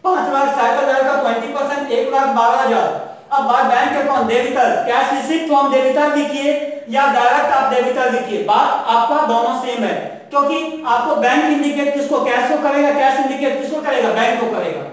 5,60,000 का 20% 1,12,000। अब by bank account debtors cash receipt from debtor लिखिए या डायरेक्ट आप डेबिटर लिखिए, बात आपका दोनों सेम है, क्योंकि आपको बैंक इंडिकेट किसको, कैश को करेगा, कैश इंडिकेट किसको करेगा, बैंक को करेगा।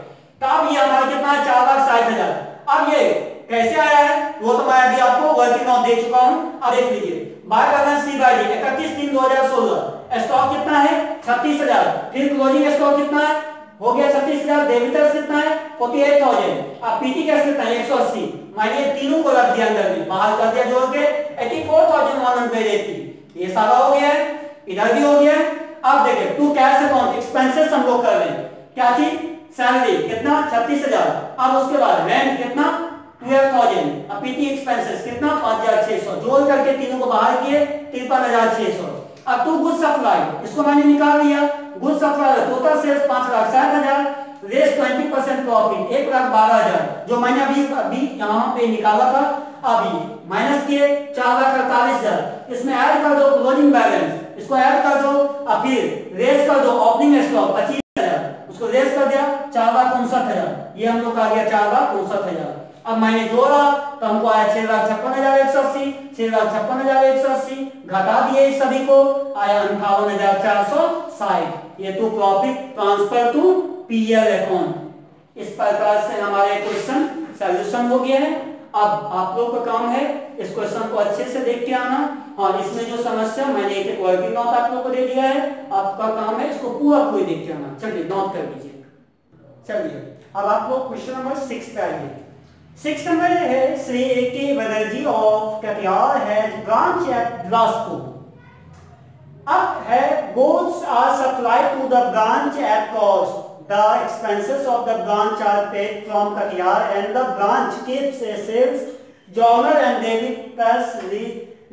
तो अब ये हमारा कितना है 4,60,000। अब ये कैसे आया है वो तो मैं अभी आपको वर्किंग नोट दे चुका हूं। अब देख लीजिए by balance C by D 31/3/2016 stock कितना है 36,000, फिर क्लोजिंग स्टॉक कितना है हो गया 36,000, डेबिटर्स कितना है 48,000, अब पीटी कैश कितना है 180। मैंने तीनों को रख दिया अंदर में, बाहर कर दिया जोड़ के 84,180। ये सारा हो गया है, इधर भी हो गया। अब देखिए टू कैश अकाउंट एक्सपेंसेस हम लोग कर रहे हैं, क्या चीज सैलरी कितना 36,000, अब उसके बाद रेंट कितना 12,000, अब पीटी एक्सपेंसेस कितना 5,600, जोड़ करके तीनों को बाहर किए 53,600। अब टू गुड सप्लाई इसको मैंने निकाल लिया, गुड सप्लाई टोटल सेल्स 5,60,000, रेस 20% प्रॉफिट 1,12,000 जो मैंने अभी यहाँ पे निकाला था, अभी माइनस किए 4,48,000। इसमें ऐड कर दो क्लोजिंग बैलेंस, इसको ऐड कर दो, अब फिर रेस कर दो ओपनिंग स्टॉक 25,000, उसको रेस कर दिया 4,59,000, ये हम लोग आ गया 4,59,000। अब मैंने जोड़ा तो हमको आया 6,56,180, 6,56,180 घटा दिए इस सभी को आया 58,460। ये तो profit transfer to PL account. इस प्रकार से हमारे क्वेश्चन सॉल्यूशन हो गया है। अब आप लोग का काम है इस क्वेश्चन को अच्छे से देख के आना, और इसमें जो समस्या मैंने एक वर्किंग नोट आप लोग को दे दिया है, आपका काम है इसको पूरा देख के आना। चलिए नोट कर लीजिए। चलिए अब आप लोग क्वेश्चन नंबर 6 पे आइए। 6 नंबर है Shri A.K. Banerjee of Katihar has branch at Bilaspur. अब है goods are supplied to the branch at cost. The expenses of the branch are paid from Katihar and the branch keeps a sales journal and debitors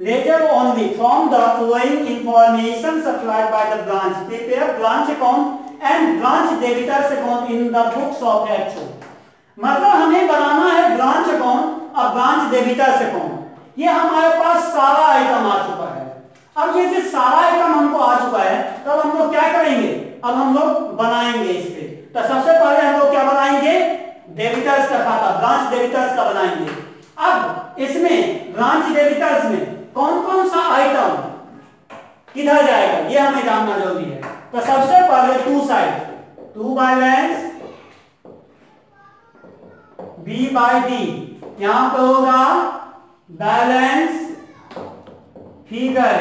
ledger only from the following information supplied by the branch. Prepare branch account and branch debitors account in the books of HO. मतलब हमें बनाना है branch account और branch debtors account. ये हमारे पास सारा item आ चुका है। अब ये जो सारा आइटम हमको आ चुका है, तब हम लोग क्या करेंगे, अब हम लोग बनाएंगे इस पे। तो सबसे पहले हम लोग क्या बनाएंगे, डेबिटर्स का खाता, ब्रांच डेबिटर्स का बनाएंगे। अब इसमें ब्रांच डेबिटर्स में कौन कौन सा आइटम किधर जाएगा ये हमें जानना जरूरी है। तो सबसे पहले to side, to balance B by D, यहां पे होगा बैलेंस फिगर,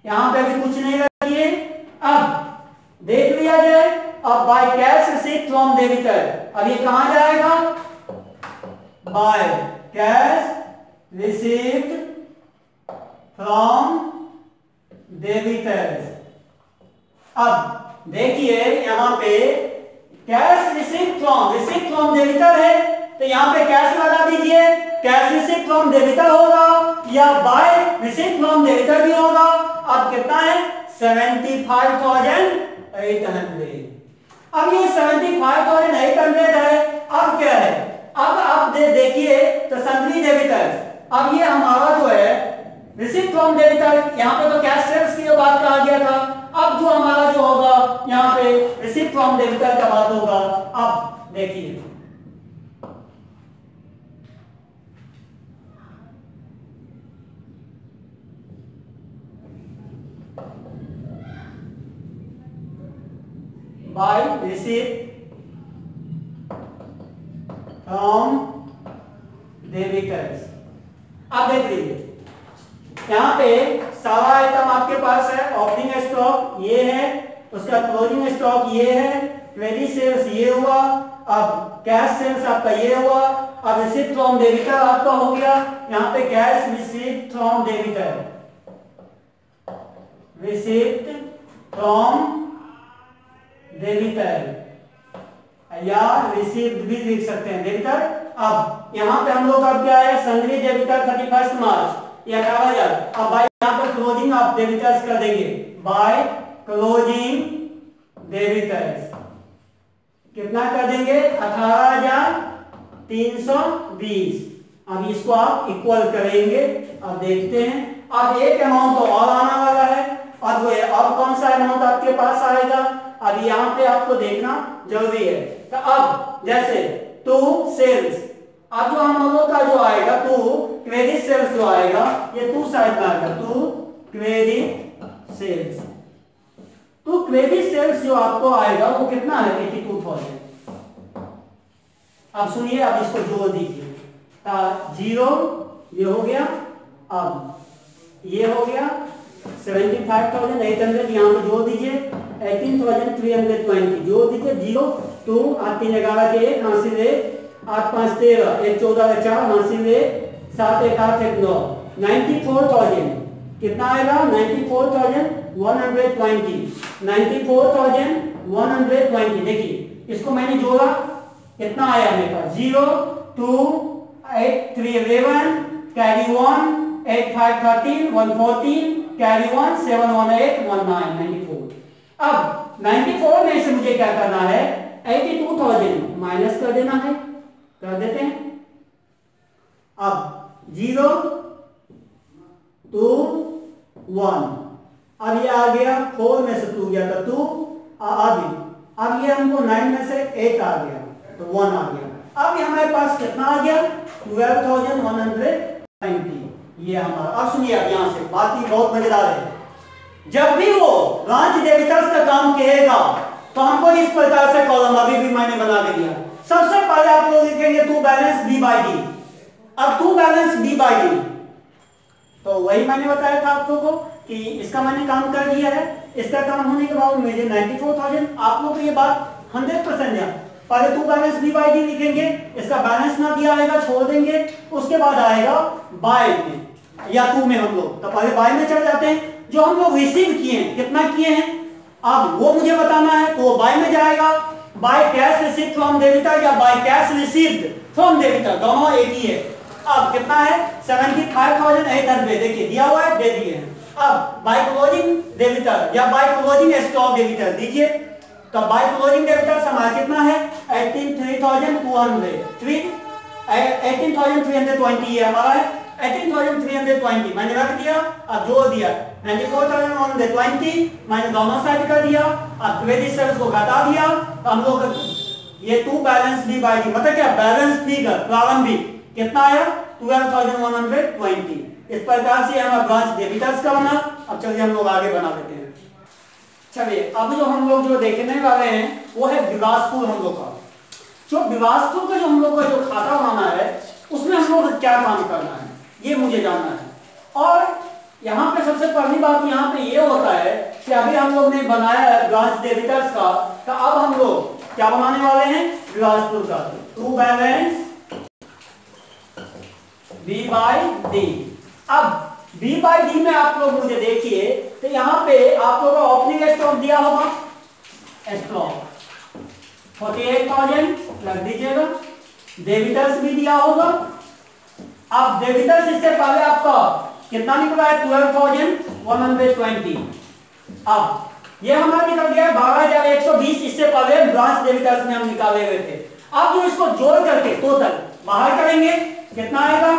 यहां पे भी कुछ नहीं रखिए। अब देख लिया जाए, अब by cash receipt from debtor, अब ये कहां जाएगा, by cash receipt from debtors. अब देखिए यहां पे कैश रिसीप्ट फ्रॉम डेबिटर है, तो यहां पे कैश लगा दीजिए, कैश रिसीप्ट फ्रॉम डेबिटर होगा या बाय रिसीप्ट फ्रॉम डेबिटर भी होगा। अब कितना है 75,800। अब ये 75,800 है। अब क्या है, अब आप देखिए तो सन्ड्री डेबिटर्स, अब ये हमारा जो है रिसीप्ट फ्रॉम डेबिटर, यहां पे तो कैश सेल्स की बात कहा गया था। अब जो हमारा जो होगा यहाँ पे रिसीप्ट फ्रॉम डेबिटर का बात होगा। अब देखिए बाय रिसीप्ट फ्रॉम डेबिटर्स। अब देख लीजिए यहाँ पे सारा आइटम आपके पास है, ओपनिंग स्टॉक ये है, उसका क्लोजिंग स्टॉक ये है, क्रेडिट सेल्स ये हुआ, अब कैश सेल्स आपका ये हुआ, अब रिसीप्ट फ्रॉम डेबिटर आपका हो गया। यहाँ पे cash receipt from debtor, receipt from debtor या रिसीप्ट भी लिख सकते हैं डेबिटर। अब यहाँ पे हम लोग का क्या है, सन्ड्री डेबिटर 31 मार्च, ये 18,000। अब भाई यहाँ पर क्लोजिंग आप डेबिटर्स कर देंगे, बाय क्लोजिंग डेबिटर्स कितना कर देंगे 18,320। अब इसको आप इक्वल करेंगे, अब देखते हैं। अब एक अमाउंट तो और आने वाला है, अब वो अब कौन सा अमाउंट आपके पास आएगा, अब यहाँ पे आपको देखना जरूरी है। तो अब जैसे टू सेल्स, अब जो हम लोगों का जो आएगा टू क्रेडिट सेल्स जो आएगा, ये टू साइड में आएगा, टू क्रेडिट सेल्स। तो क्रेडिट सेल्स जो आपको आएगा वो कितना है 82,000। अब सुनिए, अब इसको जोड़ दीजिए, 0 ये हो गया, अब ये हो गया 75,800, यहाँ पे जोड़ दीजिए 18,320 जोड़ दीजिए, 0 2 8 3 11 के 1 हासिल 8 5 13 1 14 4 हासिल 7 1 8 1 9 94,000 कितना आएगा 94,120 94,120। देखिए इसको मैंने जोड़ा, कितना आया मेरे पास 0 2 8 3 11 कैरी 1 8 5 13 114 कैरी 1 7 1 8 1 9 94। अब 94 में से मुझे क्या करना है 82,000 माइनस कर देना है, कर देते हैं। अब 0 2 1, अब ये आ गया 4 में से 2 गया तो 2, अब ये हमको 9 में से 8 आ गया तो 1 आ गया। अब ये हमारे पास कितना आ गया 12,120 ये हमारा। अब सुनिए, अब यहां से बात ही बहुत मजेदार है। जब भी वो ब्रांच डेबिटर्स का काम कहेगा तो हमको इस प्रकार से कॉलम अभी भी मैंने बना के दिया। सबसे पहले आप लोग लिखेंगे to balance B by D. अब to balance B by D तो वही मैंने बताया था आप लोगों को कि इसका मैंने काम कर दिया है। इसका काम होने के बाद मुझे 94,000, आप लोग को ये बात 100% है। पहले to balance B by D लिखेंगे, इसका बैलेंस ना दिया आएगा छोड़ देंगे, उसके बाद आएगा बाय में या टू में हम लोग, तो पहले बाय में चल जाते हैं। जो हम लोग रिसीव किए हैं कितना किए हैं अब वो मुझे बताना है, तो वो बाय में जाएगा। By cash received from debtor या by cash received from debtor दोनों एक ही है। अब कितना है 75,800, देखिए दिया हुआ है, दे दिए हैं। अब बाय क्लोजिंग डेबिटर या बाय क्लोजिंग स्टॉक डेबिटर दीजिए, तो बाय क्लोजिंग डेबिटर हमारा कितना है 18,320 ये हमारा है 18,320 मैंने रख दिया। अब जोड़ दिया 94,120 मैंने दोनों साइड कर दिया। अब क्रेडिट सेल्स को घटा दिया, तो हम लोग ये to balance B by D मतलब क्या बैलेंस फिगर प्रारंभिक कितना आया 12,120। इस प्रकार से हमारा ब्रांच डेबिटर्स का बना। अब चलिए हम लोग आगे बना लेते हैं। चलिए अब जो हम लोग जो देखने वाले हैं वो है बिलासपुर। हम लोग का जो बिलासपुर का जो हम लोग का जो खाता बनाना है उसमें हम लोग क्या काम करना है ये मुझे जानना है। और यहाँ पे सबसे पहली बात यहाँ पे ये होता है कि अभी हम लोग ने बनाया है ब्रांच डेबिटर्स का, तो अब हम लोग क्या बनाने वाले हैं बिलासपुर का to balance B by D. अब बी बाई डी में आप लोग मुझे देखिए तो यहाँ पे आप लोगों का ओपनिंग स्टॉक दिया होगा स्टॉक 48,000 रख दीजिएगा, डेबिटर्स भी दिया होगा। अब डेबिटर्स इससे पहले आपका कितना निकला है 12,120। अब ये हमारा निकल गया है 12,120, इससे पहले ब्रांच डेबिटर्स में हम निकाले हुए थे। अब जो इसको जोड़ करके टोटल बाहर करेंगे कितना आएगा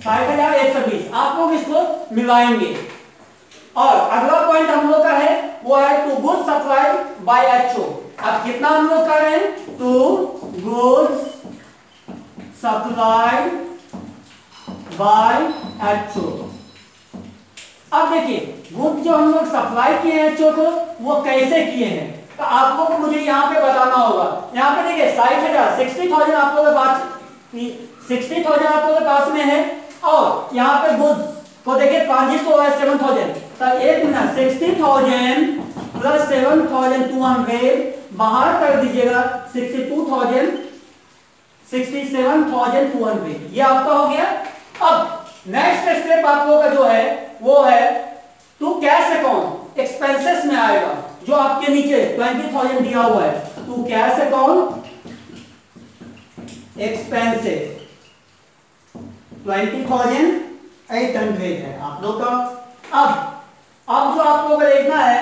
60,120। आप लोग इसको मिलाएंगे। और अगला पॉइंट हम लोग का है वो है to goods supplied by HO. अब कितना हम लोग कर रहे हैं to goods supplied by HO. अब देखिए गुड जो हम लोग सप्लाई किए हैं एचओ को वो कैसे किए हैं, तो आप लोग को मुझे यहाँ पे बताना होगा। यहाँ पे देखिए 60,000 आप लोगों के पास 60,000 आप लोगों के पास में है, और यहाँ पे गुड्स को देखिए 7,000। तो एक मिनट 60,000 प्लस 7,200 बाहर कर दीजिएगा 67,200 ये आपका हो गया। अब नेक्स्ट स्टेप आप लोगों का जो है वो है टू कैश अकाउंट एक्सपेंसेस में आएगा, जो आपके नीचे 20,000 दिया हुआ है टू कैश अकाउंट एक्सपेंसेस 20,000 800 है आप लोग का। अब जो आप लोग को देखना है,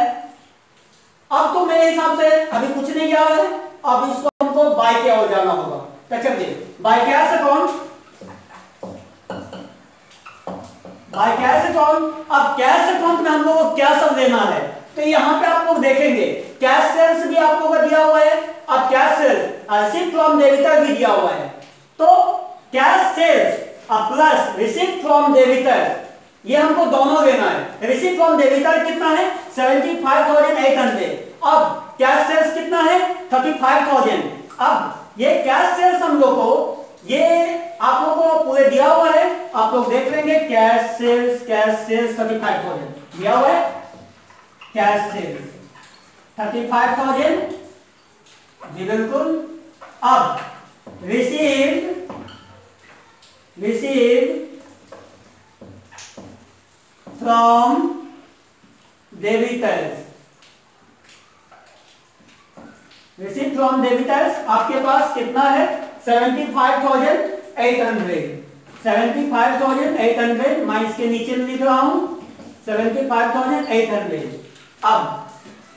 अब तो मेरे हिसाब से अभी कुछ नहीं किया है, अब इसको हमको बाय क्या हो जाना होगा। तो चलिए bye cash account, bye cash account. अब कैश अकाउंट में हम लोग को क्या सब लेना है, तो यहां पे आप लोग देखेंगे कैश सेल्स भी आप लोगों को दिया हुआ है। अब cash sales receive from debtor भी दिया हुआ है, तो cash sales plus receive from debtor, ये हमको दोनों लेना है। रिसीव फ्रॉम डेबिटर कितना है 75,800। अब कैश सेल्स कितना है 35,000। अब ये कैश सेल्स हम लोग को, ये आप लोगों को पूरे दिया हुआ है, आप लोग देख लेंगे कैश सेल्स 35,000 दिया हुआ है। कैश सेल्स 35,000 जी बिल्कुल। अब received from debtors, receive from debtors आपके पास कितना है 75,800। 75,800 मैं इसके नीचे लिख रहा हूं 75,800। अब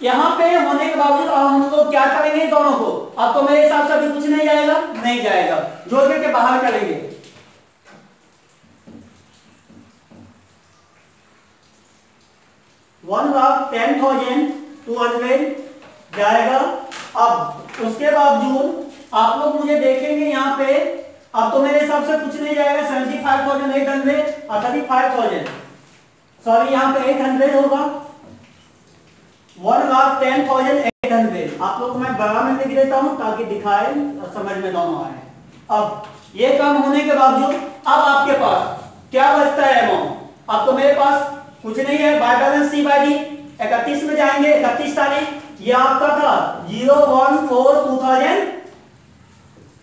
यहां पे होने के बावजूद अब हम लोग क्या करेंगे दोनों को, अब तो मेरे हिसाब से अभी कुछ नहीं जाएगा, नहीं जाएगा, जोड़ करके बाहर करेंगे। 1,10,200 जाएगा। अब उसके बावजूद आप लोग मुझे देखेंगे यहाँ पे, अब तो मेरे हिसाब से कुछ नहीं जाएगा 75,800 और 35,000, सॉरी यहाँ पे 800 होगा 1,10,800। आप लोग मैं बड़ा में लिख देता हूं ताकि दिखाए और समझ में दोनों आए। अब ये काम होने के बावजूद अब आपके पास क्या बचता है अमाउंट, अब तो मेरे पास कुछ नहीं है। By balance C by D 31 में जाएंगे, 31 तारीख, ये आपका था 014/2015 है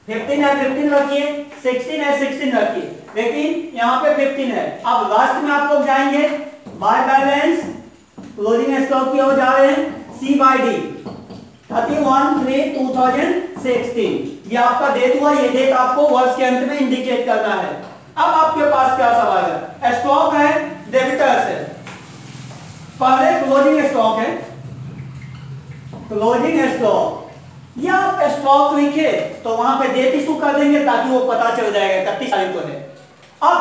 15 रखिए, 16 है 16 रखिए, लेकिन यहाँ पे 15 है। अब लास्ट में आप लोग जाएंगे बाय बैलेंस क्लोजिंग स्टॉक की ओर जा रहे हैं, सी बाय डी 31/3/2016, ये आपका डेट हुआ, ये डेट आपको वर्ष के अंत में इंडिकेट करना है। अब आपके पास क्या सवाल है, स्टॉक है डेबिटर्स है, पहले क्लोजिंग स्टॉक है, क्लोजिंग स्टॉक, या आप स्टॉक लिखे तो वहां पे डेट इशू कर देंगे ताकि वो पता चल जाएगा 31 तारीख को है। अब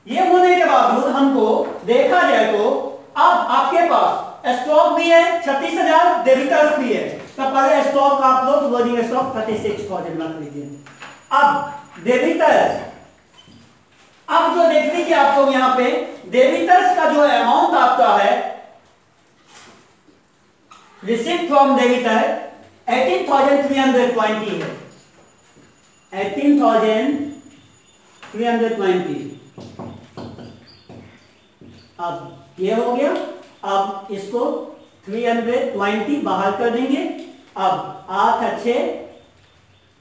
ये होने के बावजूद हमको देखा जाए तो अब आपके पास स्टॉक भी है 36,000, डेबिटर्स भी है, तो पहले स्टॉक आप लोग क्लोजिंग स्टॉक 36,000 रख लीजिए। अब डेबिटर्स, अब जो देख लीजिए आप लोग यहाँ पे डेबिटर्स का जो अमाउंट आपका है रिसीव फ्रॉम डेबिटर 18,320 है, 18,320। अब ये हो गया, अब इसको 320 बाहर कर देंगे। अब 8 अच्छे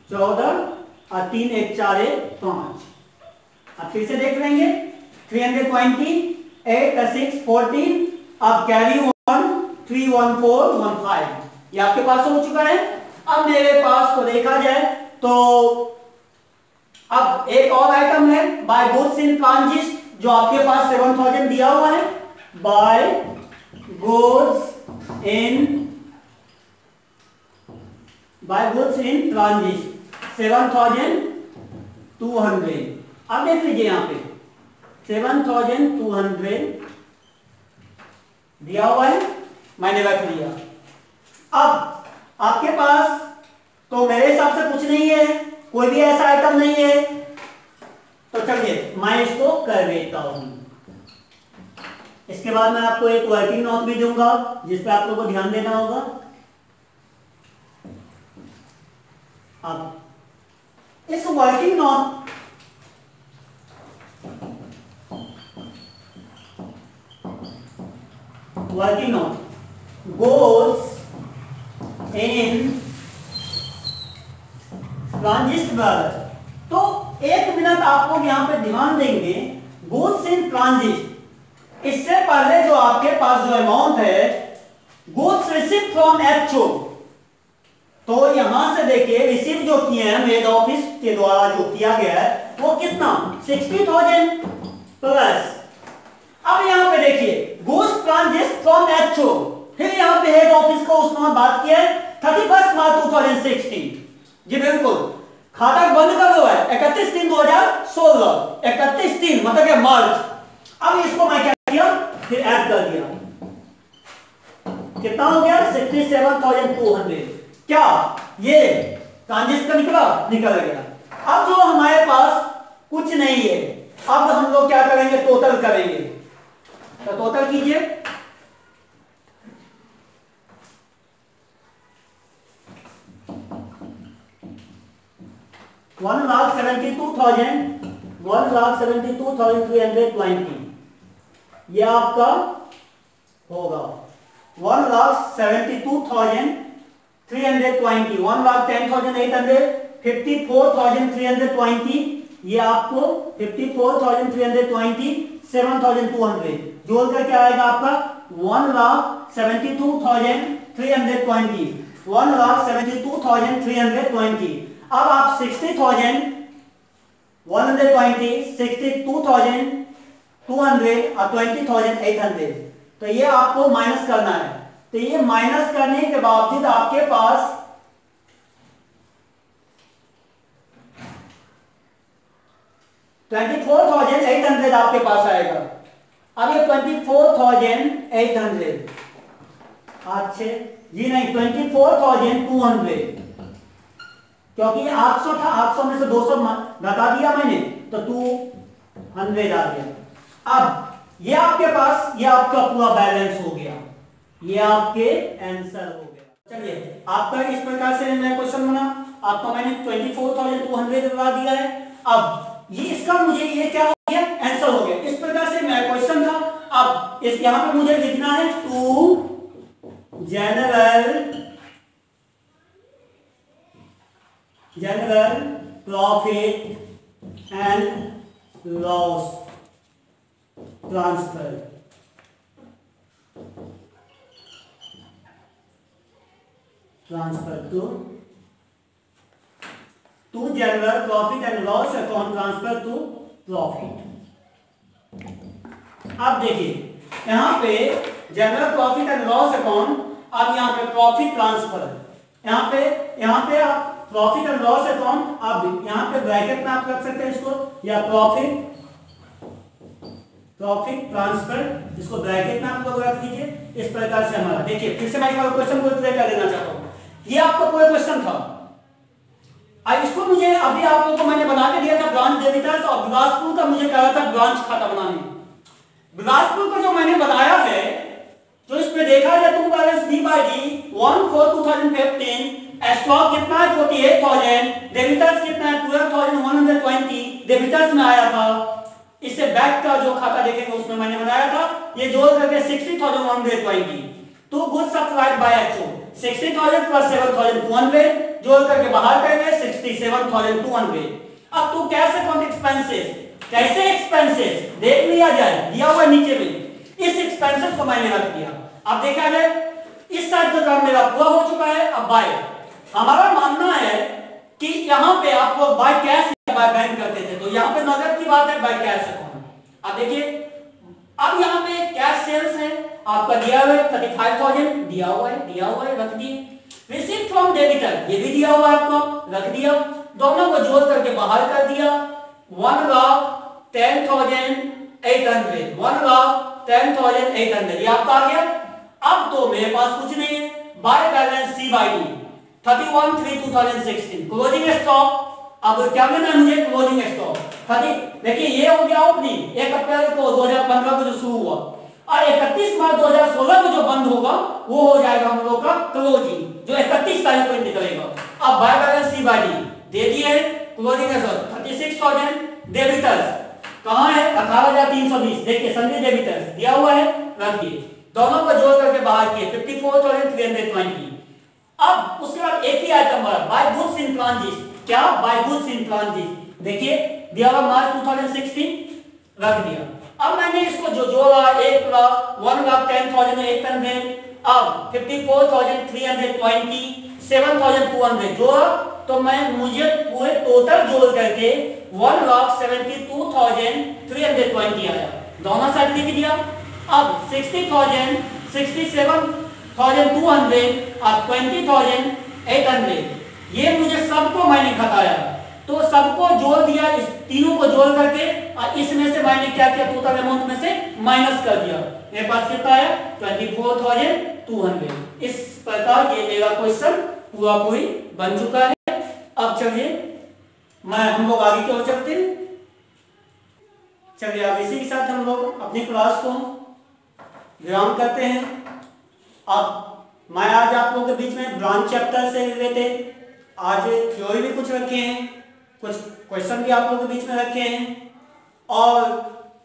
14 और 3 1 4 5, अब फिर से देख लेंगे 320 8 6 14, अब कैरी 1 31415, ये आपके पास हो चुका है। अब मेरे पास तो देखा जाए तो अब एक और आइटम है बाय गुड्स इन ट्रांजिट, जो आपके पास 7,000 दिया हुआ है, बाय गुड्स इन ट्रांजिट 7,200। अब देख लीजिए यहाँ पे 7,200 दिया हुआ है, मैंने रख लिया। अब आपके पास तो मेरे हिसाब से कुछ नहीं है, कोई भी ऐसा आइटम नहीं है, तो चलिए मैं इसको कर देता हूं। इसके बाद मैं आपको एक वर्किंग नोट भी दूंगा जिस पे आप लोगों को ध्यान देना होगा। अब इस working note goes in transit brother, तो एक मिनट आप लोग यहां पे ध्यान देंगे, गुड्स इन ट्रांजिट, इससे पहले जो आपके पास जो अमाउंट है गुड्स रिसीव फ्रॉम एचओ, तो यहां से देखिए रिसीव जो किए हैं मेड ऑफिस के द्वारा जो किया गया है वो कितना 60,000 प्लस अब यहाँ पे देखिए गुड्स ट्रांजिट फ्रॉम एचओ, फिर यहाँ पे हेड ऑफिस को उसने बात किया है 31 मार्च 2016। जी बिल्कुल, खाता बंद कब हुआ है 31/3/2016, 31/3 मतलब क्या मार्च। अब इसको मैं क्या किया फिर ऐड कर दिया, कितना हो गया 67,200। क्या ये ट्रांजिट का निकल गया। अब जो हमारे पास कुछ नहीं है, अब हम लोग क्या करेंगे टोटल करेंगे, तो टोटल कीजिए। वन लाख 72,320 ये आपका होगा 1,72,320, 1,10,800, 54,320 ये आपको 54,320, 7,200 जोड़ कर क्या आएगा आपका 1,72,320, 1,72,320। अब आप 60,120, 62,200 और 20,800, तो ये आपको माइनस करना है। तो ये माइनस करने के बावजूद आपके पास 24,800 आपके पास आएगा। अब ये 24,800 अच्छे जी नहीं 24,200, क्योंकि 800 था, 800 में से 200 घटा दिया मैंने तो 200 आ गया। अब ये आपके पास ये आपका पूरा बैलेंस हो गया, ये आपके आंसर हो गया। चलिए आपका इस प्रकार से मैं क्वेश्चन बना, आपको मैंने 24,200 बता दिया है। अब ये इसका मुझे ये क्या हो गया आंसर हो गया। इस प्रकार से मेरा क्वेश्चन था। अब इस यहां पे मुझे लिखना है to general profit and loss transfer. To general profit and loss account transfer to profit. अब देखिए यहां पे general profit and loss account, अब यहां पे प्रॉफिट ट्रांसफर, यहां पे आप प्रॉफिट एंड लॉस अकाउंट, अब यहां पे ब्रैकेट में आप रख सकते हैं इसको, या प्रॉफिट ट्रांसफर, इसको ब्रैकेट में आप लोग रख लीजिए। इस प्रकार से हमारा देखिए, फिर से मैं एक बार क्वेश्चन को क्लियर कर देना चाहता हूं। ये आपका पूरा क्वेश्चन था। अब इसको मुझे अभी आप लोगों को मैंने बना के दिया था ब्रांच डेबिटर्स, और बिलासपुर का मुझे कहा था ब्रांच खाता बनाने। बिलासपुर का जो मैंने बनाया है, जो इस पे देखा जाए टू बैलेंस D/D 1/4/2015, स्टॉक कितना है 48,000, डेबिटर्स कितना है 12,120 डेबिटर्स में आया था। इससे बैक का जो खाता देखेंगे उसमें मैंने बनाया था, ये जोड़ करके 60,120 to goods supplied by HO, 60,000 plus 7,200 जोड़ करके बाहर करेंगे 67,200। अब टू कैश अकाउंट एक्सपेंसेस, कैसे एक्सपेंसेस देख लिया जाए, दिया हुआ नीचे में, इस एक्सपेंसेस को मैंने रख दिया। अब देखा जाए इस साइड का काम मेरा पूरा हो चुका है। अब बाय, हमारा मानना है कि यहां पे आप लोग बाय कैश या बाय बैंक करते थे, तो यहां पे नगद की बात है, बाय कैश अकाउंट। अब देखिए अब यहां पे कैश सेल्स है आपका दिया हुआ है 35,000, दिया हुआ है रख दिए। रिसीट फ्रॉम डेबिटर ये भी दिया हुआ है आपको, रख दिया। दोनों को जोड़ करके बाहर कर दिया 1,10,800, 1,10,800 ये आपका आ गया। अब तो मेरे पास कुछ नहीं है, by balance C/D 31/3/2016 closing stock. अब क्या लेना है मुझे क्लोजिंग स्टॉक 30, देखिए ये हो गया ओपनिंग 1 अप्रैल को 2015 को जो शुरू हुआ, और 31 मार्च 2016 को जो बंद होगा वो हो जाएगा हम लोग का क्लोजिंग, जो 31 तारीख को निकलेगा। अब बाय बैलेंस C/D दे दिए, क्लोजिंग स्टॉक 36,000, डेबिटर्स कहां है 18,320, देखिए सन्नी डेबिटर्स दिया हुआ है, रख दिए। दोनों को जोड़ करके बाहर किए 54,320। अब उसके बाद एक ही आइटम बड़ा बाय गुड्स इन ट्रांजिट, क्या बाय गुड्स इन ट्रांजिट, देखिए दिया हुआ मार्च 2016, रख दिया। अब मैंने इसको जो जोड़ा 1,10,800, अब 54,320, 7,200 जोड़ा, तो मुझे पूरे टोटल जोड़ करके 1,72,320 आया। दोनों साइड लिख दिया। अब 60,000, 67,200 और 20,800, ये मुझे सबको मैंने घटाया, तो सबको जोड़ दिया, इस तीनों को जोड़ करके, और इसमें से मैंने क्या किया, टोटल अमाउंट में से माइनस कर दिया। मेरे पास कितना आया, 24,200। इस प्रकार ये मेरा क्वेश्चन पूरा पूरी बन चुका है। अब चलिए हम लोग आगे की ओर चलते हैं। चलिए अब इसी के साथ हम लोग अपनी क्लास को विराम करते हैं। अब मैं आज आप लोगों के बीच में ब्रांच चैप्टर से रिलेटेड आज थ्योरी भी कुछ रखे हैं, कुछ क्वेश्चन भी आप लोगों के बीच में रखे हैं, और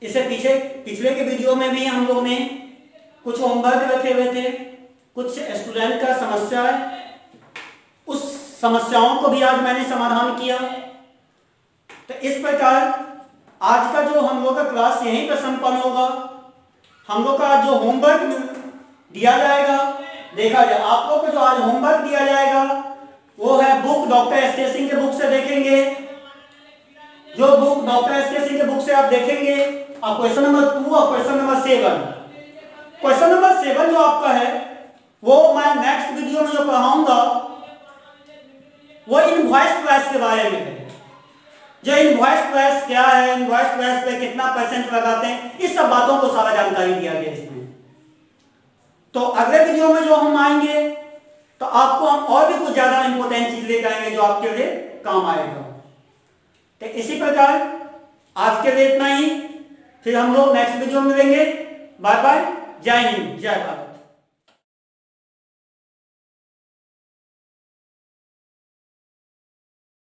इससे पिछले के वीडियो में भी हम लोग ने कुछ होमवर्क रखे हुए थे, कुछ स्टूडेंट का समस्या है, उस समस्याओं को भी आज मैंने समाधान किया। तो इस प्रकार आज का जो हम लोग का क्लास यहीं पर संपन्न होगा। हम लोग का जो होमवर्क दिया जाएगा, देखा जाए आप लोग को जो आज होमवर्क दिया जाएगा वो है बुक डॉक्टर एस के सिंह के बुक से देखेंगे। जो बुक डॉक्टर एस के सिंह के बुक से आप देखेंगे, आप क्वेश्चन नंबर 2 और क्वेश्चन नंबर 7, क्वेश्चन नंबर 7 जो आपका है वो मैं नेक्स्ट वीडियो में जो पढ़ाऊंगा वो इनवॉइस प्राइस के बारे में है। जो इनवॉइस प्राइस क्या है, इनवॉइस प्राइस पे कितना परसेंट लगाते हैं, इस सब बातों को सारा जानकारी दिया गया इसमें। तो अगले वीडियो में जो हम आएंगे तो आपको हम और भी कुछ ज्यादा इंपॉर्टेंट चीज लेकर आएंगे जो आपके लिए काम आएगा। तो इसी प्रकार आज के लिए इतना ही, फिर हम लोग नेक्स्ट वीडियो में मिलेंगे। बाय बाय, जय हिंद, जय भारत।